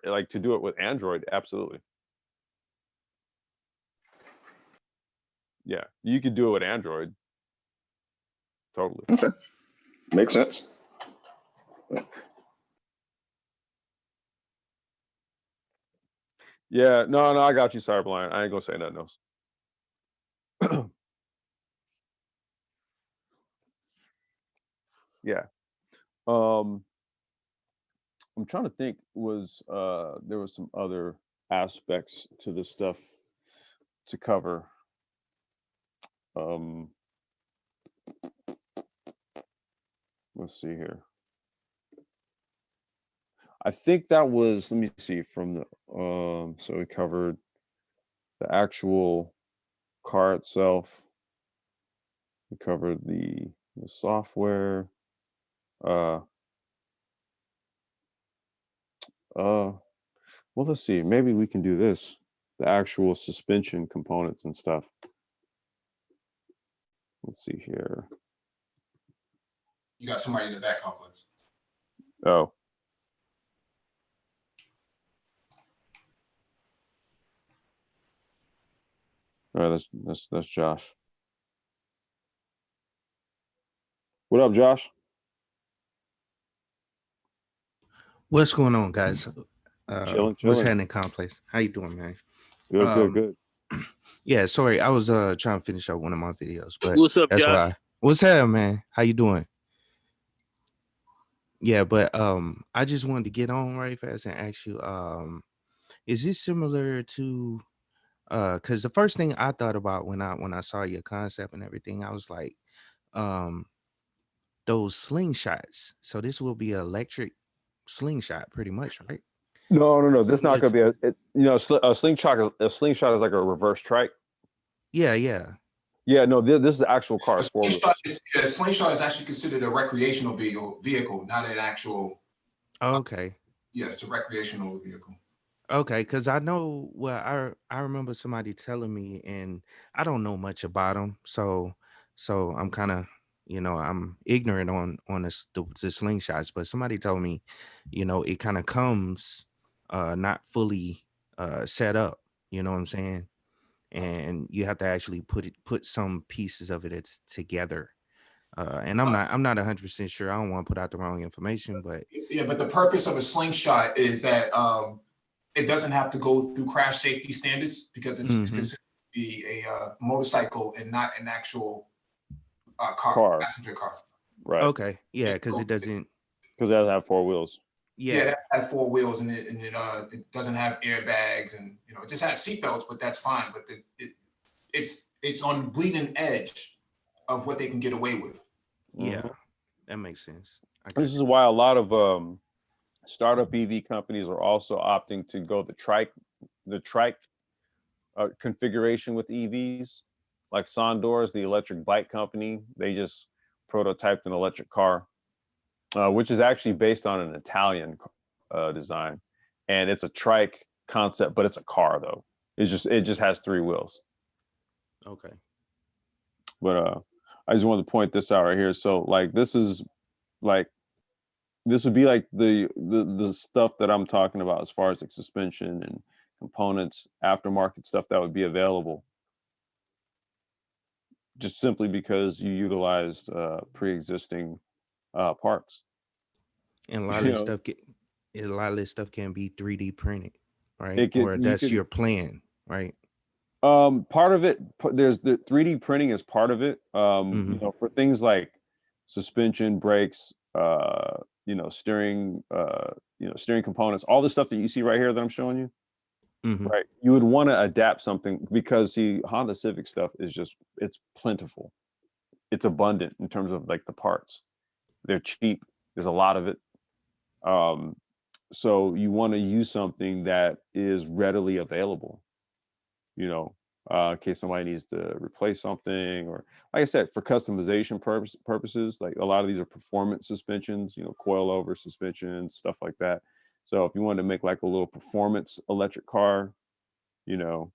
like to do it with Android, absolutely. Yeah, you could do it with Android. Totally. Okay. Makes sense. Yeah, no, I got you, Cyberblind. I ain't gonna say nothing else. Yeah. I'm trying to think, there was some other aspects to this stuff to cover. Let's see here. I think that was, let me see, from the so we covered the actual car itself. We covered the software. Well, let's see. Maybe we can do this. The actual suspension components and stuff. Let's see here. You got somebody in the back, Complex. Oh. All right, that's Josh. What up, Josh? What's going on, guys? Chilling. What's happening, Complex? How you doing, man? Good. Yeah, sorry, I was trying to finish up one of my videos, but What's up, that's Josh? why. What's happening, man? How you doing? Yeah, but I just wanted to get on right fast and ask you, is this similar to because the first thing I thought about when I saw your concept and everything, I was like, those slingshots. So this will be an electric slingshot, pretty much, right? No. This is not going to be a slingshot. A slingshot is like a reverse trike. Yeah. Yeah, no, this is the actual car. A slingshot is actually considered a recreational vehicle, not an actual. Okay. Yeah, it's a recreational vehicle. Okay, because I know, well, I remember somebody telling me, and I don't know much about them, so I'm kind of, I'm ignorant on the slingshots, but somebody told me, it kind of comes not fully set up, you know what I'm saying? And you have to actually put some pieces of it together. And I'm not 100% sure. I don't want to put out the wrong information, but yeah, but the purpose of a slingshot is that it doesn't have to go through crash safety standards, because it's considered to be a motorcycle and not an actual passenger car. Right. Okay. Yeah, because it doesn't. Because it doesn't have four wheels. Yeah, that has 4 wheels, and it doesn't have airbags, and it just has seatbelts, but that's fine. But it's on the bleeding edge of what they can get away with. Yeah, that makes sense. This is why a lot of startup EV companies are also opting to go the trike configuration with EVs. Like Sondor, the electric bike company, they just prototyped an electric car, which is actually based on an Italian design, and it's a trike concept, but it's a car though. It just has 3 wheels. Okay. But I just wanted to point this out right here. So like this would be like the stuff that I'm talking about as far as like suspension and components, aftermarket stuff that would be available. Just simply because you utilized pre-existing parts. And a lot You of this know, stuff a lot of this stuff can be 3D printed, right? it could Or you that's could your plan, right? part of it, there's the 3D printing is part of it. Mm-hmm. You know, for things like suspension, brakes, steering, steering components, all the stuff that you see right here that I'm showing you, Mm-hmm. right? You would want to adapt something because see, Honda Civic stuff is it's plentiful. It's abundant in terms of like the parts. They're cheap. There's a lot of it. So you want to use something that is readily available, in case somebody needs to replace something, or like I said, for customization purposes, like a lot of these are performance suspensions, coilover suspensions, stuff like that. So if you wanted to make like a little performance electric car, you've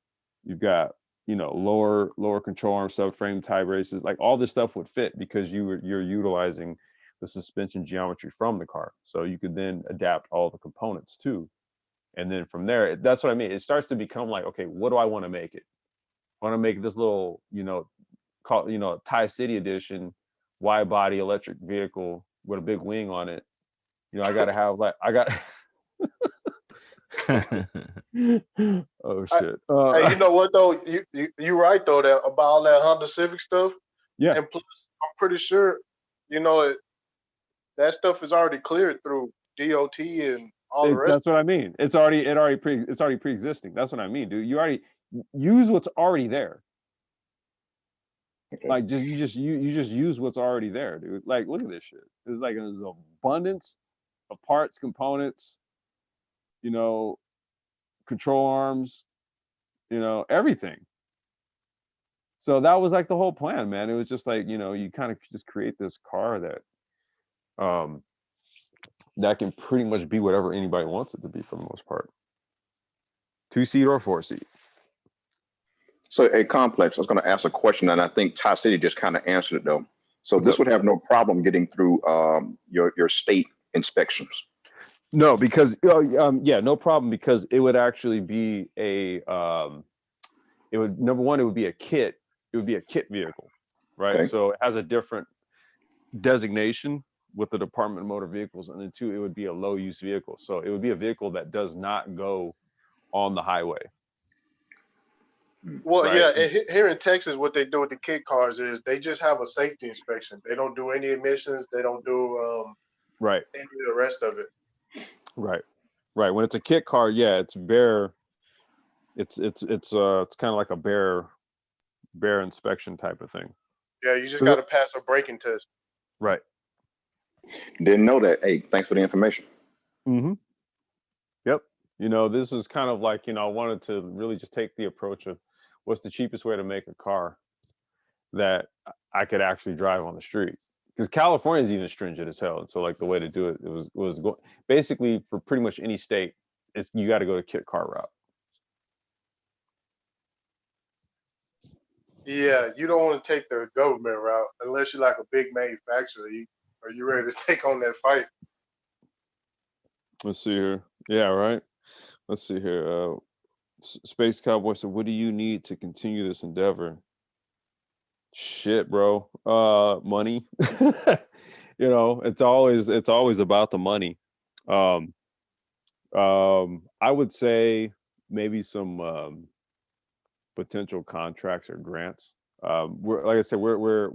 got, lower control arm subframe tie braces, like all this stuff would fit because you're utilizing the suspension geometry from the car. So you could then adapt all the components too. And then from there, that's what I mean. It starts to become like, okay, what do I want to make it? I want to make this little, Tie City edition, wide body electric vehicle with a big wing on it. I got to have oh shit. Hey, you know what though? You right though that about all that Honda Civic stuff. Yeah. And plus, I'm pretty sure, that stuff is already cleared through DOT and all the rest. That's what I mean. It's already pre-existing. That's what I mean, dude. You already use what's already there. Okay. Like you just use what's already there, dude. Like look at this shit. There's like an abundance of parts, components, control arms, everything. So that was like the whole plan, man. It was just like, you kind of just create this car that can pretty much be whatever anybody wants it to be for the most part. 2-seat or 4-seat. So a complex, I was going to ask a question, and I think Ty City just kind of answered it though. So What's this up? would have no problem getting through your state inspections. No, because no problem, because it would actually be number one, it would be a kit. It would be a kit vehicle, right? Okay. So it has a different designation with the Department of Motor Vehicles, and then 2, it would be a low use vehicle. So it would be a vehicle that does not go on the highway. Well, right? yeah, and here in Texas, what they do with the kit cars is they just have a safety inspection. They don't do any emissions. They don't do Right. any of the rest of it. Right. When it's a kit car, yeah, it's bare. It's kind of like a bare inspection type of thing. Yeah, you just got to pass a braking test. Right. Didn't know that. Hey, thanks for the information. Mm-hmm. Yep. This is kind of like, I wanted to really just take the approach of what's the cheapest way to make a car that I could actually drive on the street. Because California is even stringent as hell. And so like the way to do it was basically for pretty much any state, you got to go to kit car route. Yeah, you don't want to take the government route unless you're like a big manufacturer. Are you ready to take on that fight? Let's see here. Yeah, right. Let's see here. Space Cowboy said, "What do you need to continue this endeavor?" Shit, bro. Money. It's always about the money. I would say maybe some potential contracts or grants. Like I said, we're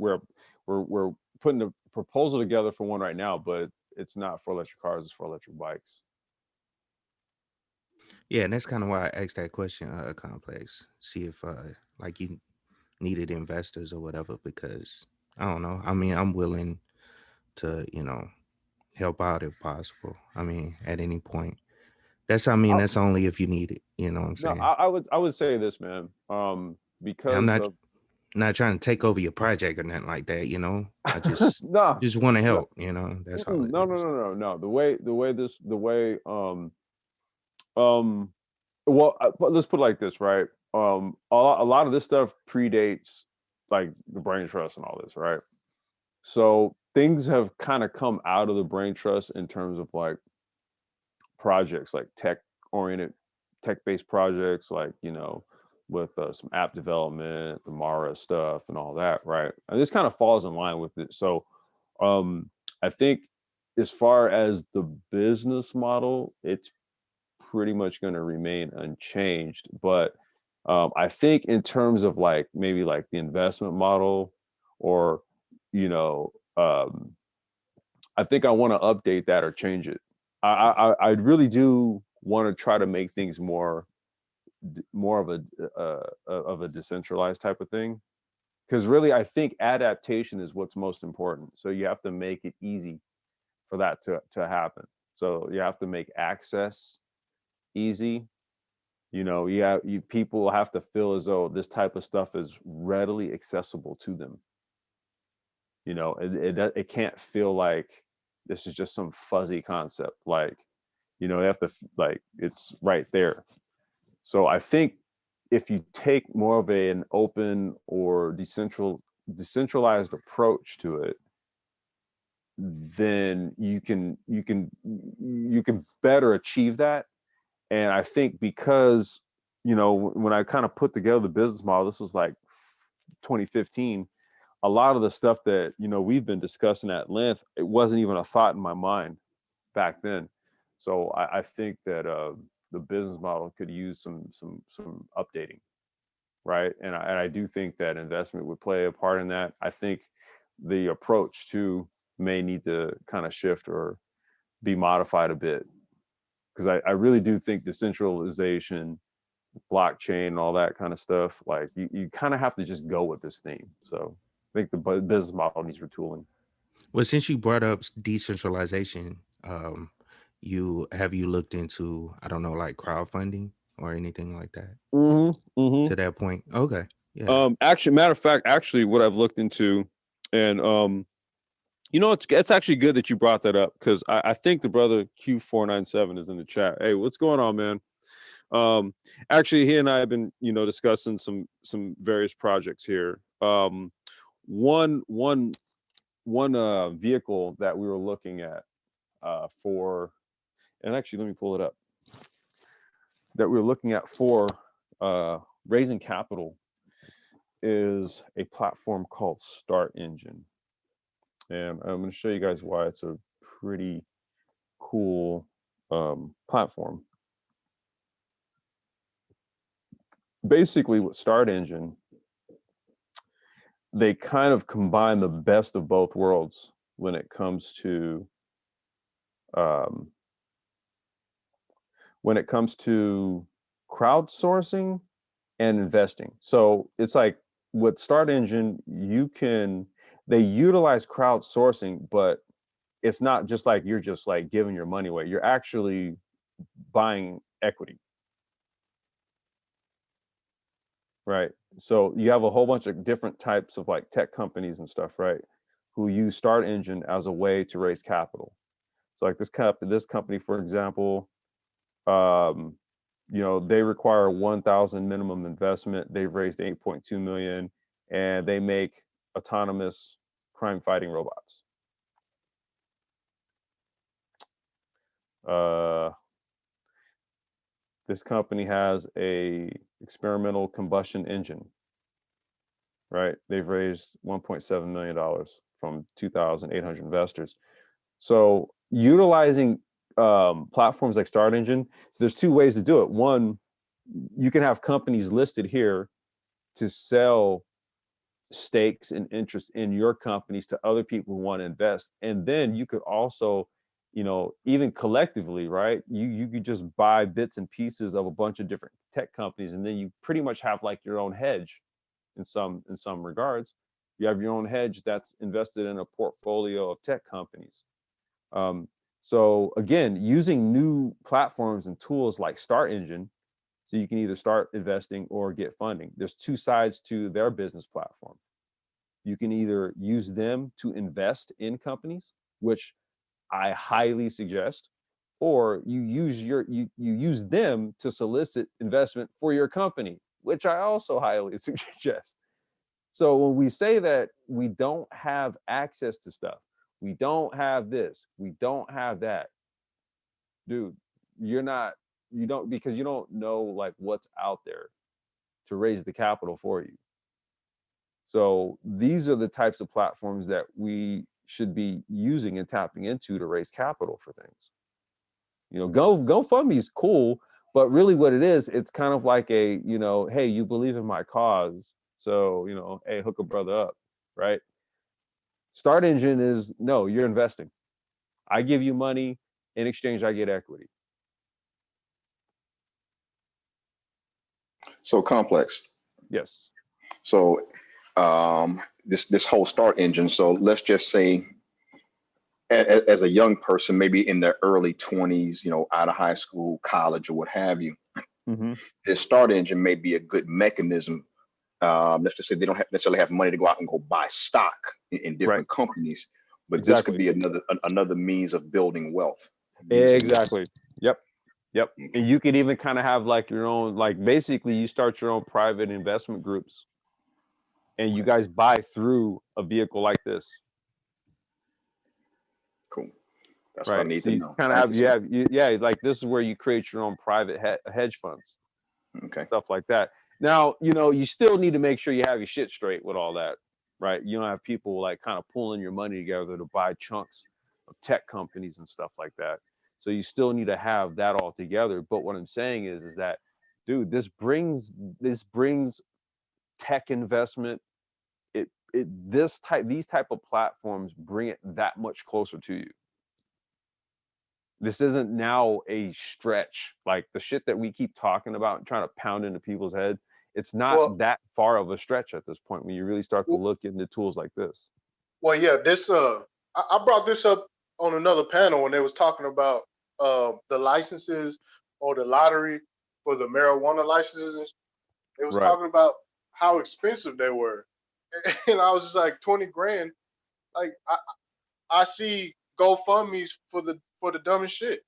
putting a proposal together for one right now, but it's not for electric cars, it's for electric bikes. Yeah, and that's kind of why I asked that question, Complex. See if like you needed investors or whatever, because I don't know. I mean, I'm willing to, help out if possible. I mean, at any point. That's that's only if you need it. You know what I'm No, saying? I would say this, man. And I'm Because of not trying to take over your project or nothing like that. I just no, want to no, help. That's all it no, no, is. no, no, no. Well, but let's put it like this, right? A lot of this stuff predates like the brain trust and all this, right? So things have kind of come out of the brain trust in terms of like projects, like tech-based projects, like with some app development, the Mara stuff, and all that, right? And this kind of falls in line with it. So, I think as far as the business model, it's pretty much going to remain unchanged. But I think in terms of like maybe like the investment model, or you know, I think I want to update that or change it. I really do want to try to make things more of a decentralized type of thing, because really I think adaptation is what's most important. So you have to make it easy for that to happen. So you have to make access easy. People have to feel as though this type of stuff is readily accessible to them. It can't feel like this is just some fuzzy concept. Like, they have to like it's right there. So I think if you take more of an open or decentralized approach to it, then you can better achieve that. And I think because when I kind of put together the business model, this was like 2015. A lot of the stuff that we've been discussing at length, it wasn't even a thought in my mind back then. So I think that the business model could use some updating, right? And I do think that investment would play a part in that. I think the approach too may need to kind of shift or be modified a bit, because I really do think decentralization, blockchain, all that kind of stuff, like you kind of have to just go with this theme. So I think the business model needs retooling. Well, since you brought up decentralization, you looked into, I don't know, like crowdfunding or anything like that to that point? Okay, yeah. Actually, matter of fact, what I've looked into, and it's actually good that you brought that up, because I think the brother Q497 is in the chat. Hey, what's going on, man? Actually, he and I have been discussing some various projects here. One vehicle that we were looking at for, and actually let me pull it up, that we were looking at for raising capital, is a platform called Start Engine. And I'm going to show you guys why it's a pretty cool platform. Basically, with Start Engine, they kind of combine the best of both worlds when it comes to crowdsourcing and investing. So it's like with Start Engine, they utilize crowdsourcing, but it's not just like you're just like giving your money away. You're actually buying equity. Right. So you have a whole bunch of different types of like tech companies and stuff, right, who use Start Engine as a way to raise capital. So like this company, for example, they require 1,000 minimum investment. They've raised 8.2 million, and they make autonomous crime fighting robots. This company has a experimental combustion engine, right? They've raised $1.7 million from 2,800 investors. So utilizing platforms like Start Engine, there's two ways to do it. One, you can have companies listed here to sell stakes and interest in your companies to other people who want to invest. And then you could also, even collectively, right? You could just buy bits and pieces of a bunch of different tech companies, and then you pretty much have like your own hedge in some regards. You have your own hedge that's invested in a portfolio of tech companies. So again, using new platforms and tools like Start Engine, so you can either start investing or get funding. There's two sides to their business platform. You can either use them to invest in companies, which I highly suggest, or you use them to solicit investment for your company, which I also highly suggest. So when we say that we don't have access to stuff, we don't have this, we don't have that, dude, you don't, because you don't know like what's out there to raise the capital for you. So these are the types of platforms that we should be using and tapping into to raise capital for things. GoFundMe is cool, but really what it is, it's kind of like a, hey, you believe in my cause, so, hey, hook a brother up, right? Start Engine is, no, you're investing. I give you money, in exchange, I get equity. So Complex. Yes. So this whole Start Engine. So let's just say, as a young person, maybe in their early 20s, out of high school, college, or what have you, this Start Engine may be a good mechanism. Let's just say they don't necessarily have money to go out and go buy stock in different companies, but this could be another means of building wealth. Exactly. Yep. And you could even kind of have like your own, like basically you start your own private investment groups and you guys buy through a vehicle like this. Cool. That's right. what I need So to you know. kind of have, like this is where you create your own private hedge funds. Okay. Stuff like that. Now, you still need to make sure you have your shit straight with all that, right? You don't have people like kind of pulling your money together to buy chunks of tech companies and stuff like that. So you still need to have that all together. But what I'm saying is that, dude, this brings tech investment. These type of platforms bring it that much closer to you. This isn't now a stretch. Like the shit that we keep talking about and trying to pound into people's head, it's not that far of a stretch at this point when you really start to look into tools like this. Well, yeah, I brought this up on another panel when they was talking about the licenses or the lottery for the marijuana licenses. They was talking about how expensive they were, and I was just like, 20 grand. Like I see GoFundMe's for the dumbest shit.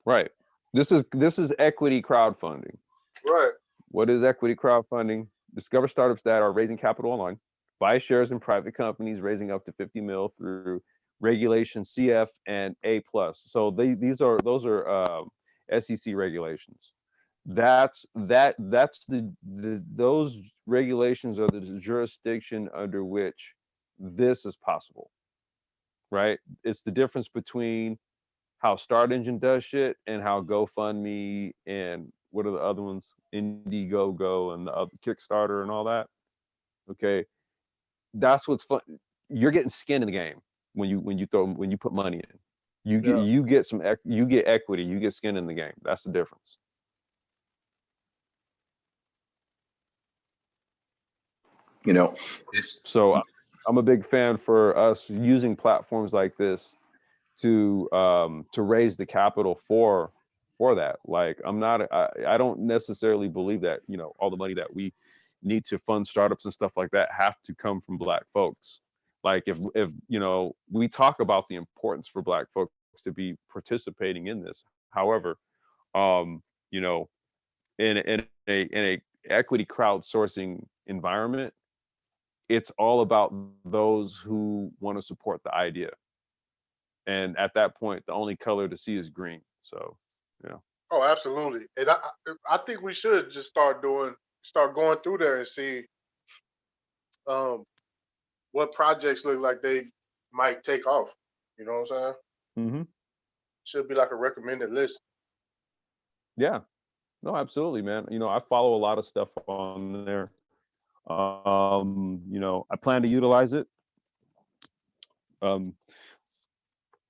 Right. This is equity crowdfunding. Right. What is equity crowdfunding? Discover startups that are raising capital online, buy shares in private companies raising up to 50 mil through regulation CF and A+. So those are SEC regulations. Those regulations are the jurisdiction under which this is possible. Right? It's the difference between how Start Engine does shit and how GoFundMe and what are the other ones, Indiegogo and the other Kickstarter and all that. Okay, that's what's fun. You're getting skin in the game when you put money in. You get equity, you get skin in the game. That's the difference. So I'm a big fan for us using platforms like this to raise the capital for that. Like I don't necessarily believe that all the money that we need to fund startups and stuff like that have to come from Black folks. Like if we talk about the importance for Black folks to be participating in this. However, in a equity crowdsourcing environment, it's all about those who want to support the idea. And at that point, the only color to see is green. So, Oh, absolutely. And I think we should just start going through there and see what projects look like they might take off. You know what I'm saying? Should be like a recommended list. Yeah. No, absolutely, man. I follow a lot of stuff on there. I plan to utilize it.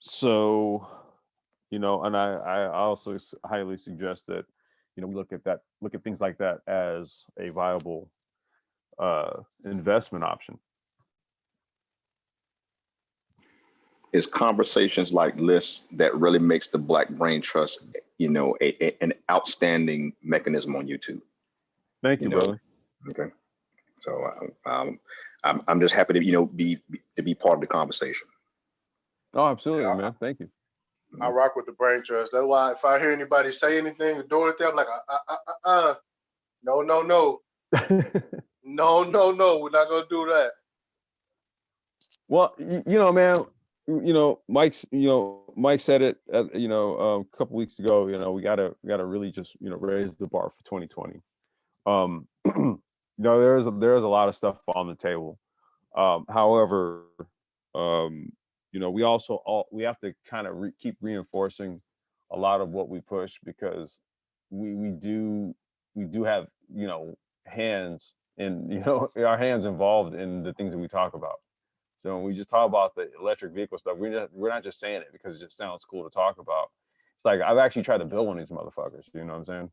So, and I also highly suggest that, we look at things like that as a viable investment option. it's conversations like this that really makes the Black Brain Trust, you know, an outstanding mechanism on YouTube. Thank you, brother. Okay. So I'm just happy to, you know, be part of the conversation. Oh, absolutely, Yeah, man. Thank you. I rock with the brain trust. That's why if I hear anybody say anything or do anything, I'm like, no, no, no, no, no, no, we're not gonna do that. Well, you know, man, you know, Mike said it, you know, a couple weeks ago. You know, we gotta really just, you know, raise the bar for 2020. You know, there's a lot of stuff on the table. However, you know, we have to kind of keep reinforcing a lot of what we push, because we do have, you know, hands in, you know, our hands involved in the things that we talk about. So when we just talk about the electric vehicle stuff, we're not just saying it because it just sounds cool to talk about. It's like, I've actually tried to build one of these motherfuckers. You know what I'm saying?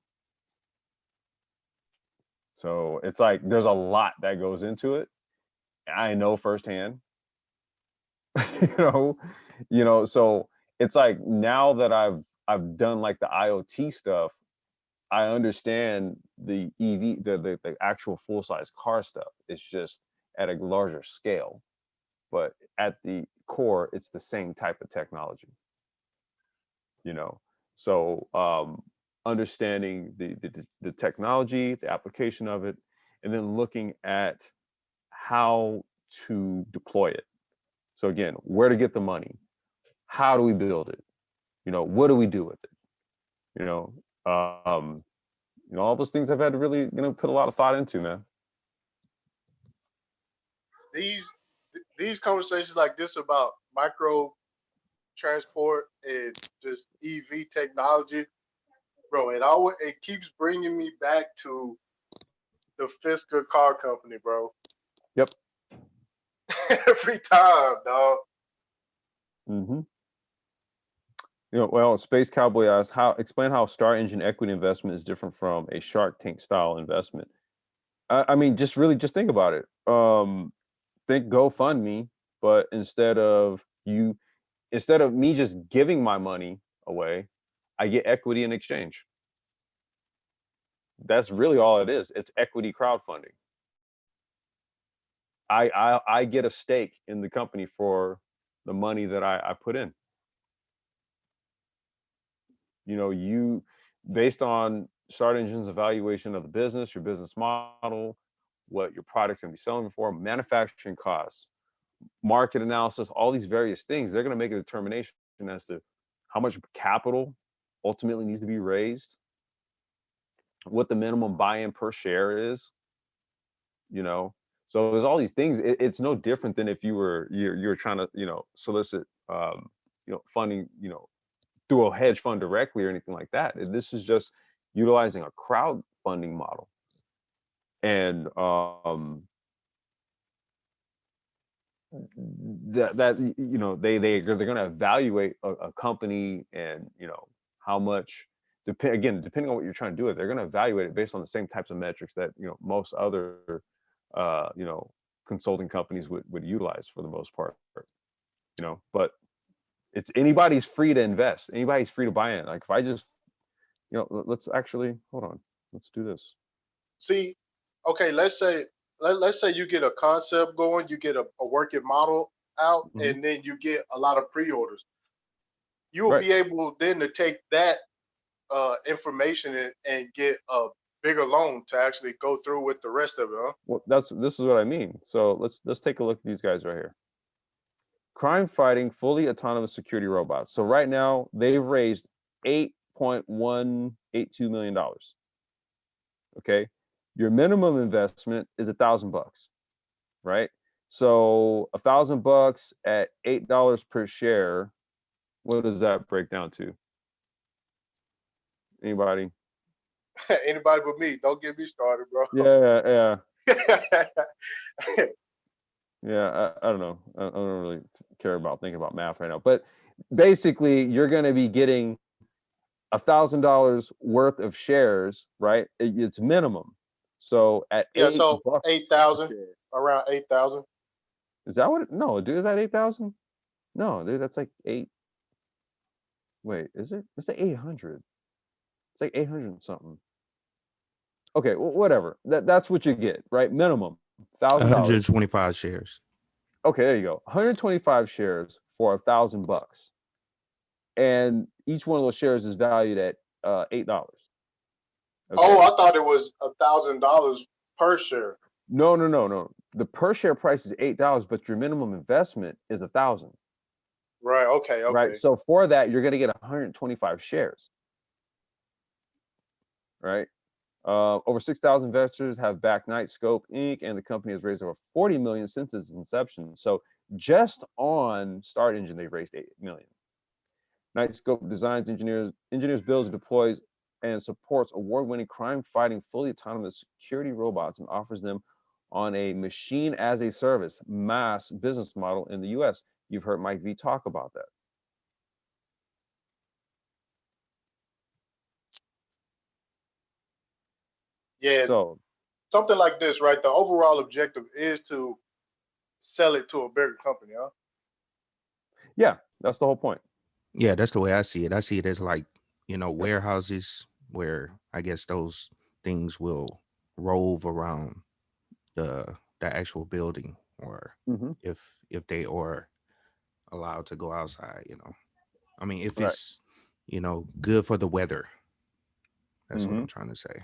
So it's like, there's a lot that goes into it. I know firsthand. you know, so it's like, now that I've done like the IoT stuff, I understand the EV, the actual full-size car stuff. It's just at a larger scale, but at the core, it's the same type of technology, you know? So understanding the technology, the application of it, and then looking at how to deploy it. So again, where to get the money, how do we build it? You know, what do we do with it? You know, all those things I've had to really, you know, put a lot of thought into, man. These conversations like this about micro transport and just EV technology, bro, it keeps bringing me back to the Fisker car company, bro. Yep. Every time, dog. Mm-hmm. You know, well, Space Cowboy asks, explain how Star Engine equity investment is different from a Shark Tank style investment. I mean, just think about it. Think GoFundMe, but instead of me just giving my money away, I get equity in exchange. That's really all it is. It's equity crowdfunding. I get a stake in the company for the money that I put in. You know, based on Start Engine's evaluation of the business, your business model, what your product's gonna be selling for, manufacturing costs, market analysis, all these various things, they're gonna make a determination as to how much capital ultimately needs to be raised, what the minimum buy-in per share is, you know. So there's all these things. It's no different than if you're trying to, you know, solicit you know, funding, you know, through a hedge fund directly or anything like that. This is just utilizing a crowdfunding model. And that you know, they're going to evaluate a company, and you know, how much, depending on what you're trying to do with, they're going to evaluate it based on the same types of metrics that, you know, most other you know, consulting companies would utilize for the most part, you know. But it's anybody's free to invest, anybody's free to buy in. Like, if I just, you know, let's actually hold on, let's do this. See, okay, let's say you get a concept going, you get a working model out, Mhm. and then you get a lot of pre-orders. You will Right. be able then to take that information and get a bigger loan to actually go through with the rest of it, huh? Well, this is what I mean. So let's take a look at these guys right here. Crime fighting, fully autonomous security robots. So right now they've raised $8.182 million. Okay, your minimum investment is $1,000, right? So $1,000 at $8 per share. What does that break down to? Anybody? Anybody but me. Don't get me started, bro. Yeah. Yeah, I don't know. I don't really care about thinking about math right now. But basically, you're going to be getting $1,000 worth of shares, right? It's minimum. So at Yeah, $8, so a 8,000, share. around 8,000. Is that what? No, dude, is that 8,000? No, dude, that's like 8. Wait, is it? It's like 800. It's like 800 and something. Okay, well, whatever. That's what you get, right? Minimum $1,000. 125 shares. Okay, there you go. 125 shares for $1,000, and each one of those shares is valued at $8. Okay? Oh, I thought it was $1,000 per share. No. The per share price is $8, but your minimum investment is 1,000. Right. Okay. Right. So for that, you're going to get 125 shares. Right. Over 6,000 investors have backed Nightscope Inc., and the company has raised over 40 million since its inception. So just on Start Engine, they've raised 8 million. Nightscope designs, engineers, builds, deploys, and supports award-winning crime-fighting, fully autonomous security robots, and offers them on a machine-as-a-service mass business model in the U.S. You've heard Mike V talk about that. Yeah. So Something like this, right? The overall objective is to sell it to a bigger company, huh? yeah, that's the whole point. Yeah, that's the way I see it. I see it as like, warehouses where I guess those things will rove around the actual building, or Mm-hmm. if they are allowed to go outside, I mean, if Right. it's, good for the weather. That's what Mm-hmm. I'm trying to say.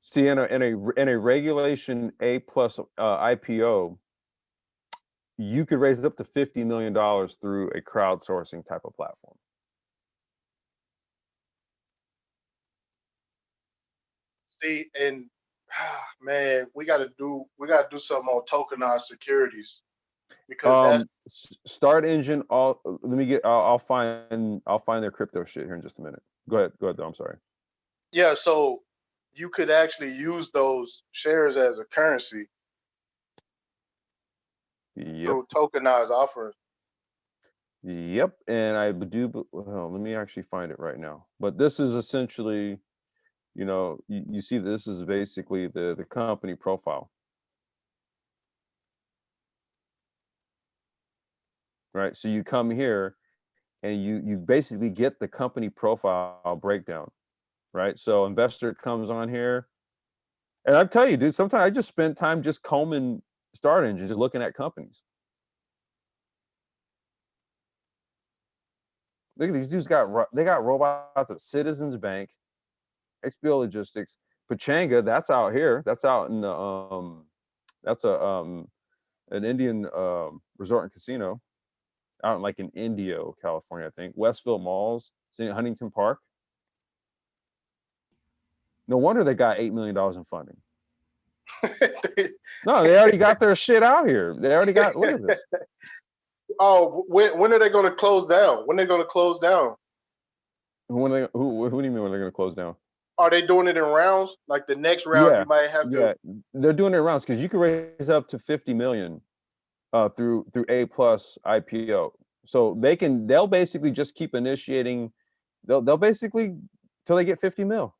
See, in a regulation A+ IPO, you could raise up to $50 million through a crowdsourcing type of platform. See, and man, we got to do something on tokenized securities, because that's Start Engine. I'll find their crypto shit here in just a minute. Go ahead, though. I'm sorry. yeah. So you could actually use those shares as a currency Yep. through tokenized offerings. Yep. And I do. Well, let me actually find it right now. But this is essentially, you see, this is basically the company profile. Right. So you come here and you basically get the company profile breakdown. Right. So investor comes on here. And I tell you, dude, sometimes I just spend time just combing Start Engine, just looking at companies. Look at these dudes they got robots at Citizens Bank, XPO Logistics, Pachanga. That's out here. That's out in the that's an Indian resort and casino out in like in Indio, California, I think. Westfield Malls, Huntington Park. No wonder they got $8 million in funding. No, they already got their shit out here. They already got. Look at this. Oh, when are they going to close down? When are they going to close down? What do you mean when they're going to close down? Are they doing it in rounds? Like the next round, Yeah, you might have to. Yeah, they're doing it in rounds because you can raise up to 50 million through A+ IPO. So they'll basically just keep initiating. They'll basically till they get 50 mil.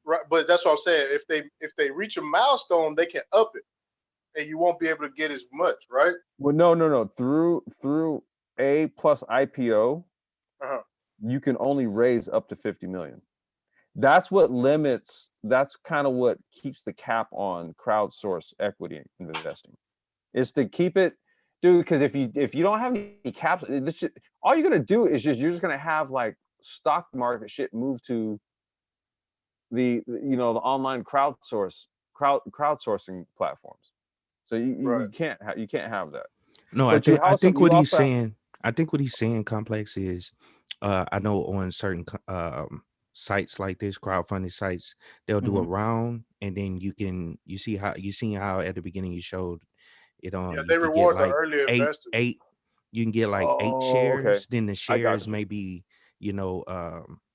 Right, but that's what I'm saying. If they reach a milestone, they can up it, and you won't be able to get as much, right? Well, no. Through A+ IPO, you can only raise up to 50 million. That's what limits. That's kind of what keeps the cap on crowdsource equity investing, is to keep it, dude. Because if you don't have any caps, all you're gonna do is you're just gonna have like stock market shit move to the online crowdsourcing platforms. So you can't have that. No, But I think what he's saying, Complex, is I know on certain sites like this, crowdfunding sites, they'll do a round, and then you see how at the beginning you showed it on. Yeah, you they could get reward the like early investors. you can get like 8 Okay. shares, then the I got shares you. may be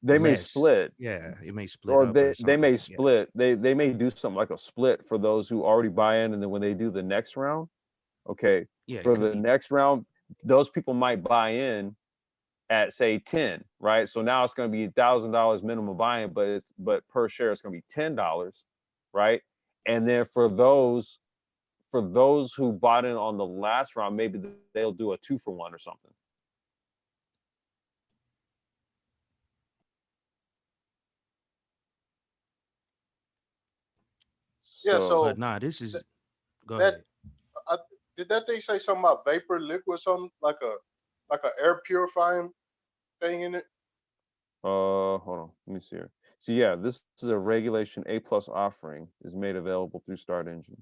They may less. split. Yeah, it may split Or up, they may Yeah. split. They may do something like a split for those who already buy in, and then when they do the next round, okay, Yeah, for the next round, those people might buy in at say 10, right? So now it's going to be $1,000 minimum buy-in, but per share it's going to be $10, right? And then for those for those who bought in on the last round, maybe they'll do a 2-for-1 or something. Yeah, so But nah, this is go that ahead. I, did that thing say something about vapor, liquid, something like a air purifying thing in it? Hold on, let me see here. So yeah, this is a regulation A+ offering, is made available through Start Engine.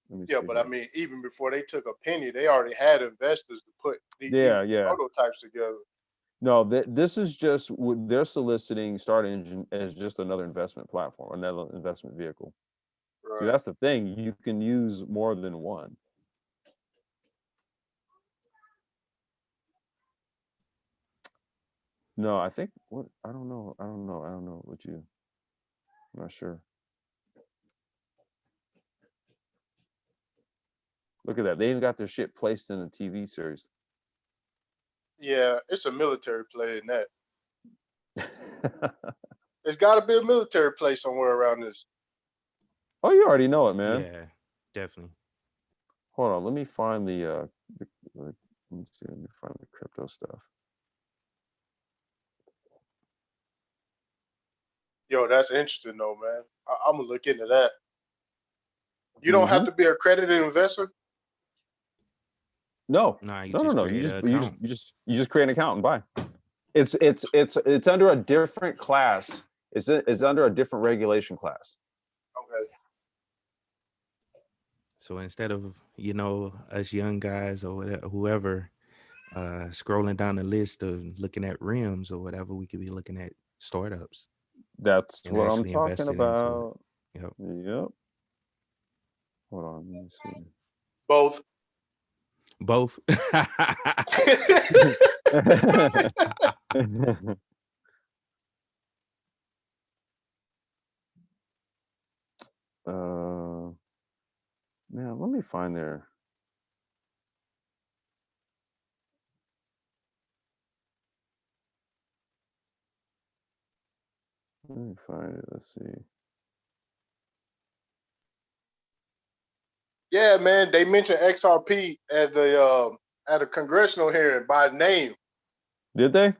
Let me Yeah, see but here. I mean, even before they took a penny, they already had investors to put the Yeah, even yeah. prototypes together. No, this is just they're soliciting Start Engine as just another investment platform, another investment vehicle. See, Right. that's the thing. You can use more than one. No, I think what I don't know what you. I'm not sure. Look at that. They even got their shit placed in a TV series. Yeah, it's a military play in that. There's got to be a military play somewhere around this. Oh, you already know it, man. Yeah, definitely. Hold on, let me find let me see, let me find the crypto stuff. Yo, that's interesting though, man. I'm gonna look into that. You don't have to be an accredited investor. No, Nah, you no, no, just no. create an account. You just create an account and buy. It's under a different class. It's under a different regulation class. Okay. So instead of, us young guys or whatever, whoever scrolling down the list of looking at rims or whatever, we could be looking at startups That's and what I'm actually talking investing into it. about. Yep. Yep. Hold on, let me see. Both. Both. Man, let me find their. Let me find it. Let's see. Yeah, man. They mentioned XRP at a congressional hearing by name. Did they?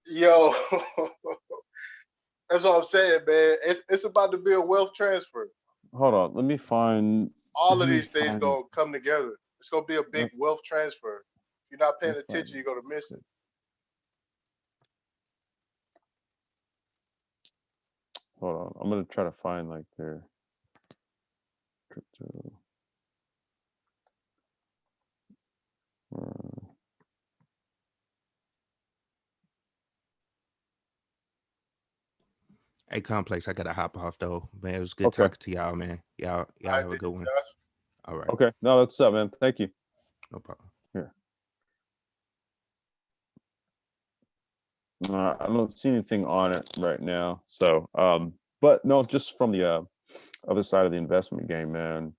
Yo, that's what I'm saying, man. It's about to be a wealth transfer. Hold on. Let me find. All Let of me these things find. gonna come together. It's gonna be a big wealth transfer. If you're not paying Let me find attention, you're gonna miss it. Hold on. I'm gonna try to find like their crypto. Hey, Complex, I gotta hop off though, man. It was good Okay. talking to y'all, man. Y'all I have a did, good one. Josh. All right, Okay. No, that's up, man. Thank you. no problem. Here. I don't see anything on it right now. So, but no, just from the other side of the investment game, man.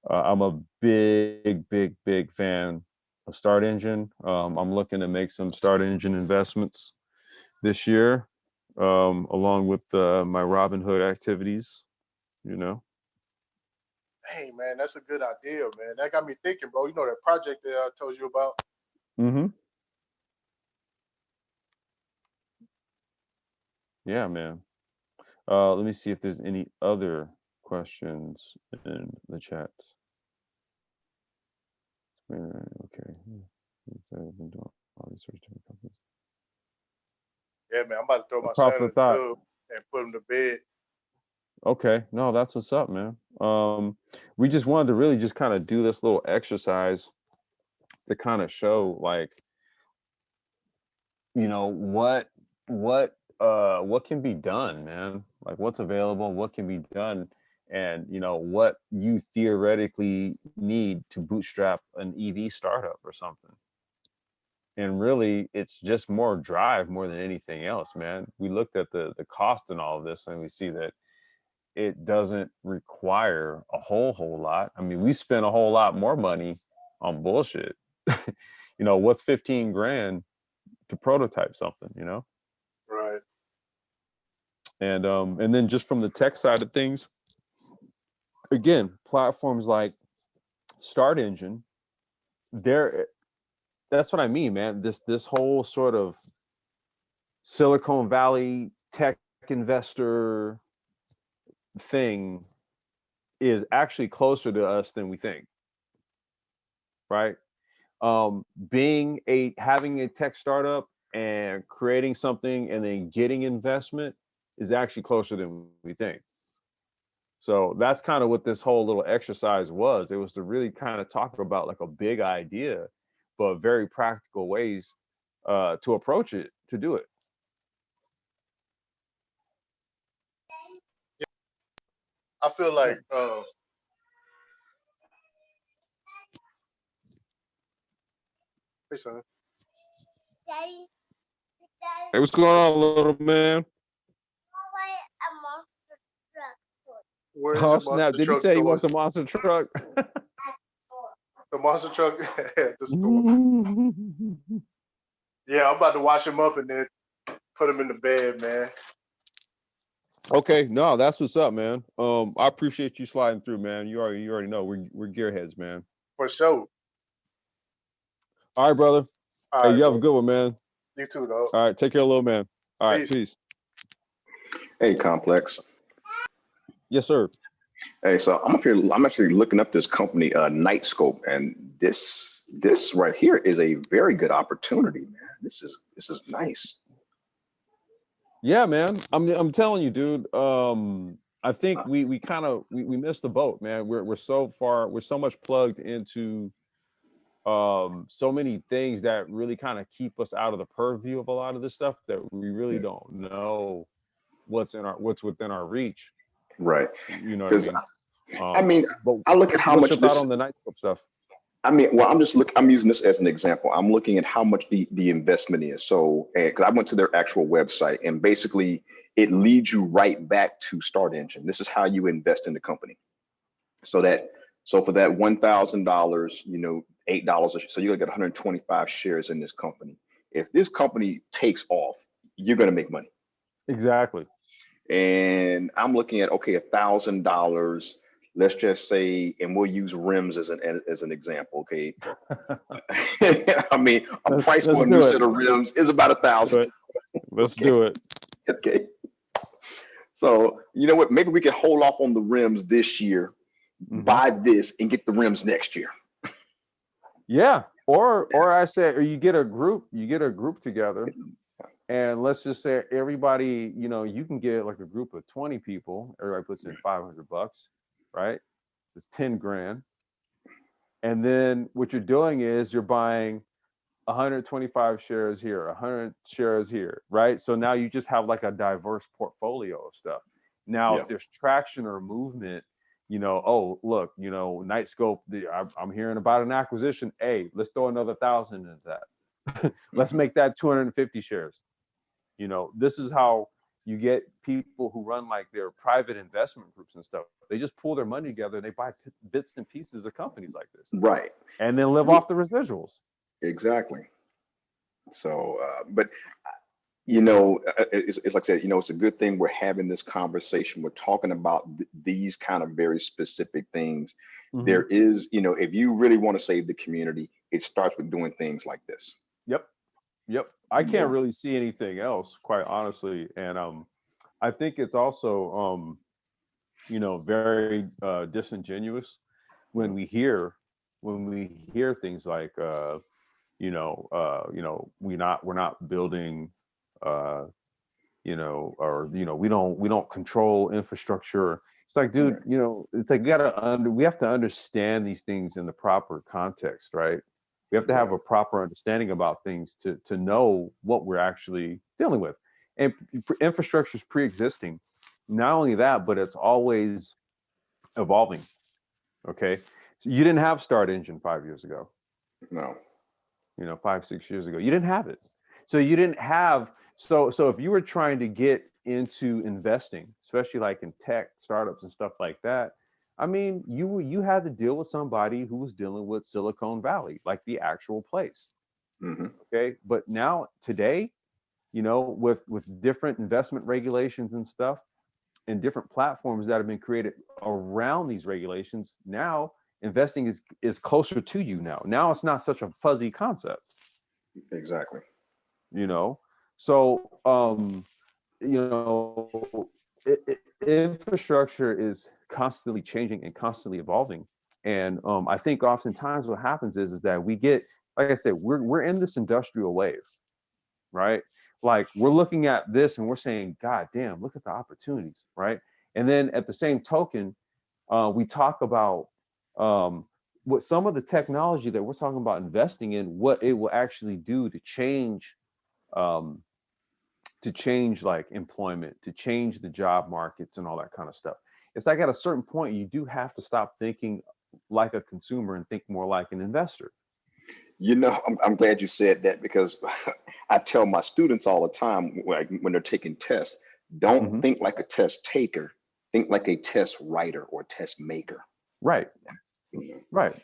I'm a big fan of Start Engine. I'm looking to make some Start Engine investments this year, along with my Robinhood activities. Hey, man, that's a good idea, man. That got me thinking, bro. You know that project that I told you about? Mm-hmm. Yeah, man. Let me see if there's any other questions in the chat. Okay. So I've been doing all research to companies. Yeah, man. I'm about to throw A my son in proper the thought. tub and put him to bed. Okay, no, that's what's up, man. We just wanted to really just kind of do this little exercise to kind of show, like, what can be done, man. Like, what's available, what can be done, and what you theoretically need to bootstrap an EV startup or something. And really, it's just more drive more than anything else, man. We looked at the cost and all of this, and we see that it doesn't require a whole lot. I mean, we spent a whole lot more money on bullshit. What's 15 grand to prototype something, Right. And then just from the tech side of things, again, platforms like Start Engine, that's what I mean, man. This whole sort of Silicon Valley tech investor thing is actually closer to us than we think, right? Having a tech startup and creating something and then getting investment is actually closer than we think. So that's kind of what this whole little exercise was. It was to really kind of talk about like a big idea, but very practical ways to approach it, to do it. I feel like hey son, Hey, what's going on, little man? where's Oh the snap! monster Did he truck say he going? wants a monster truck? The monster truck at the store. Yeah, I'm about to wash him up and then put him in the bed, man. Okay, no, that's what's up, man. I appreciate you sliding through, man. You already know we're gearheads, man. For sure. All right, brother. All Hey, right, you have bro. a good one, man. You too, dog. All right, take care, little man. All right, Peace. peace. Hey, Complex. Yes, sir. Hey, so I'm up here. I'm actually looking up this company, Nightscope, and this right here is a very good opportunity, man. This is nice. Yeah, man. I'm telling you, dude. I think we missed the boat, man. We're so much plugged into so many things that really kind of keep us out of the purview of a lot of this stuff that we really don't know what's within our reach. Right. You know what I mean? But I look at how what's much your thought this. on the Nightscope stuff? I mean, well, I'm using this as an example. I'm looking at how much the investment is. So, because I went to their actual website, and basically it leads you right back to Start Engine. This is how you invest in the company. So for that $1,000, $8, so you're gonna get 125 shares in this company. If this company takes off, you're gonna make money. Exactly. And I'm looking at, okay, $1,000. Let's just say, and we'll use rims as an example. Okay. I mean, a price for a new set of rims is about 1,000. Let's do it. Okay. So you know what? Maybe we can hold off on the rims this year, buy this, and get the rims next year. Yeah. Or I said, or you get a group together. And let's just say everybody, you can get like a group of 20 people. Everybody puts in $500, right? It's 10 grand. And then what you're doing is you're buying 125 shares here, 100 shares here, right? So now you just have like a diverse portfolio of stuff. Now, if there's traction or movement, oh, look, Nightscope, I'm hearing about an acquisition. Hey, let's throw another 1,000 into that. Let's make that 250 shares. This is how you get people who run like their private investment groups and stuff. They just pull their money together and they buy bits and pieces of companies like this. Right. And then live off the residuals. Exactly. So, but it's like I said, it's a good thing we're having this conversation. We're talking about these kind of very specific things. There is, if you really want to save the community, it starts with doing things like this. Yep. I can't really see anything else, quite honestly. And I think it's also very disingenuous when we hear things like we're not building we don't control infrastructure. It's like, dude, it's like we have to understand these things in the proper context, right? We have to have a proper understanding about things to know what we're actually dealing with. And infrastructure is pre-existing. Not only that, but it's always evolving. Okay. So you didn't have Start Engine 5 years ago. No. 5, 6 years ago. You didn't have it. So you didn't have, so if you were trying to get into investing, especially like in tech startups and stuff like that, I mean, you had to deal with somebody who was dealing with Silicon Valley, like the actual place. Okay. But now today, with different investment regulations and stuff, and different platforms that have been created around these regulations, now investing is closer to you now. Now it's not such a fuzzy concept. Exactly. So infrastructure is constantly changing and constantly evolving. And I think oftentimes what happens is that we get, like I said, we're in this industrial wave, right? Like we're looking at this and we're saying, God damn, look at the opportunities, right? And then at the same token, we talk about what some of the technology that we're talking about investing in, what it will actually do to change like employment, to change the job markets and all that kind of stuff. It's like at a certain point, you do have to stop thinking like a consumer and think more like an investor. I'm glad you said that, because I tell my students all the time when they're taking tests, don't think like a test taker, think like a test writer or test maker. Right. Right.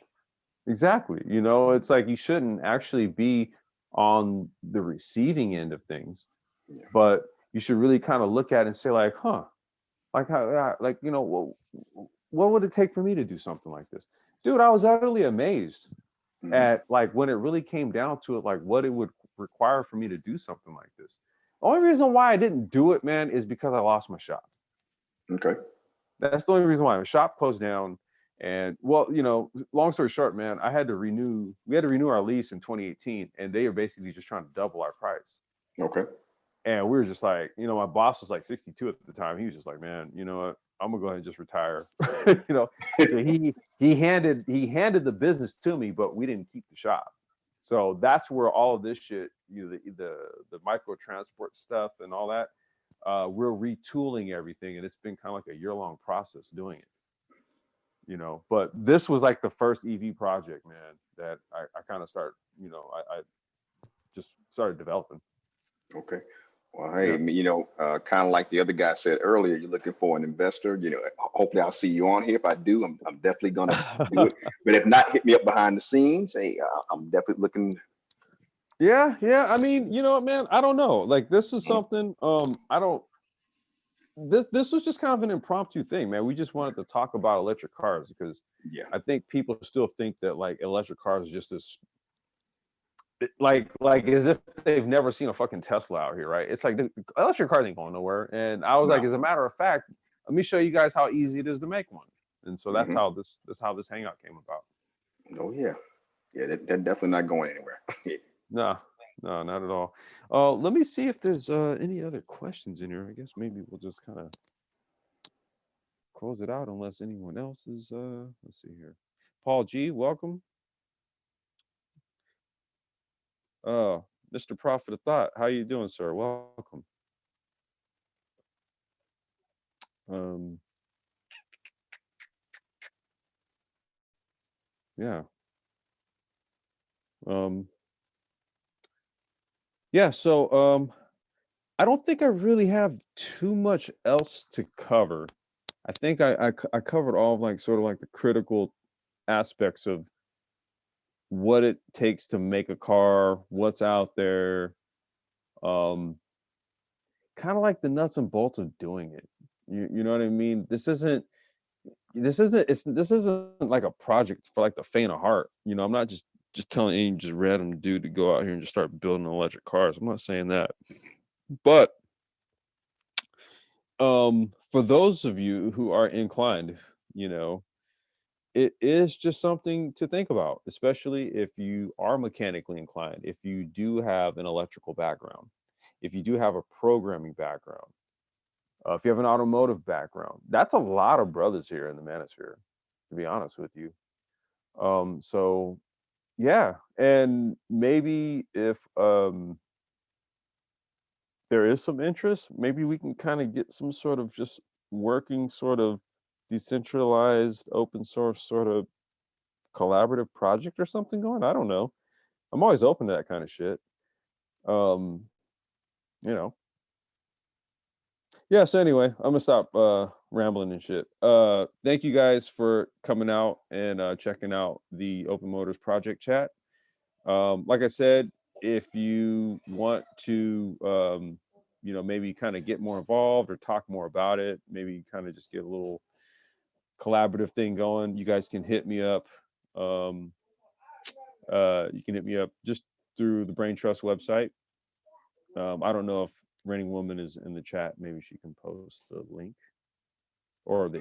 Exactly. It's like you shouldn't actually be on the receiving end of things, but you should really kind of look at it and say like, like how, what would it take for me to do something like this? Dude, I was utterly amazed at like when it really came down to it, like what it would require for me to do something like this. The only reason why I didn't do it, man, is because I lost my shop. Okay. That's the only reason why. My shop closed down. And well, long story short, man, we had to renew our lease in 2018, and they are basically just trying to double our price. Okay. And we were just like, my boss was like 62 at the time. He was just like, man, you know what? I'm gonna go ahead and just retire. So he handed the business to me, but we didn't keep the shop. So that's where all of this shit, the micro transport stuff and all that, we're retooling everything, and it's been kind of like a year-long process doing it. But this was like the first EV project, man, that I kind of started, I just started developing. Okay. Well, hey, kind of like the other guy said earlier, you're looking for an investor. Hopefully I'll see you on here. If I do, I'm definitely going to do it. But if not, hit me up behind the scenes. Hey, I'm definitely looking. Yeah. I mean, man, I don't know. Like this is something, this was just kind of an impromptu thing, man. We just wanted to talk about electric cars because I think people still think that like electric cars is just this, like as if they've never seen a fucking Tesla out here, right? It's like the electric cars ain't going nowhere. And I was like, as a matter of fact, let me show you guys how easy it is to make one. And so that's how this hangout came about. Oh yeah, they're definitely not going anywhere. No, not at all. Let me see if there's any other questions in here. I guess maybe we'll just kind of close it out unless anyone else is. Let's see here. Paul G, welcome. Mr. Prophet of Thought, how you doing, sir? Welcome. Yeah. Yeah, so I don't think I really have too much else to cover. I think I covered all of like sort of like the critical aspects of what it takes to make a car, what's out there, kind of like the nuts and bolts of doing it. You know what I mean? This isn't like a project for like the faint of heart. I'm not just telling any just random dude to go out here and just start building electric cars. I'm not saying that. But for those of you who are inclined, it is just something to think about, especially if you are mechanically inclined, if you do have an electrical background, if you do have a programming background, if you have an automotive background. That's a lot of brothers here in the manosphere, to be honest with you. So yeah, and maybe if there is some interest, maybe we can kind of get some sort of just working sort of decentralized open source sort of collaborative project or something going. I don't know. I'm always open to that kind of shit. Yeah, so anyway, I'm gonna stop rambling and shit. Thank you guys for coming out and checking out the Open Motors project chat. Like I said, if you want to, you know, maybe kind of get more involved or talk more about it, maybe kind of just get a little collaborative thing going, you guys can hit me up. You can hit me up just through the Brain Trust website. I don't know if Raining Woman is in the chat. Maybe she can post the link or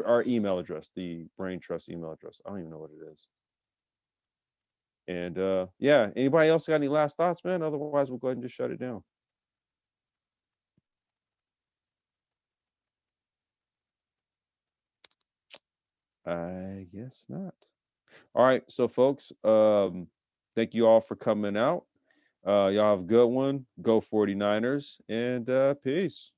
our email address, the Brain Trust email address. I don't even know what it is. And yeah, anybody else got any last thoughts, man? Otherwise, we'll go ahead and just shut it down. I guess not. All right, so folks, thank you all for coming out. Y'all have a good one. Go 49ers, and peace.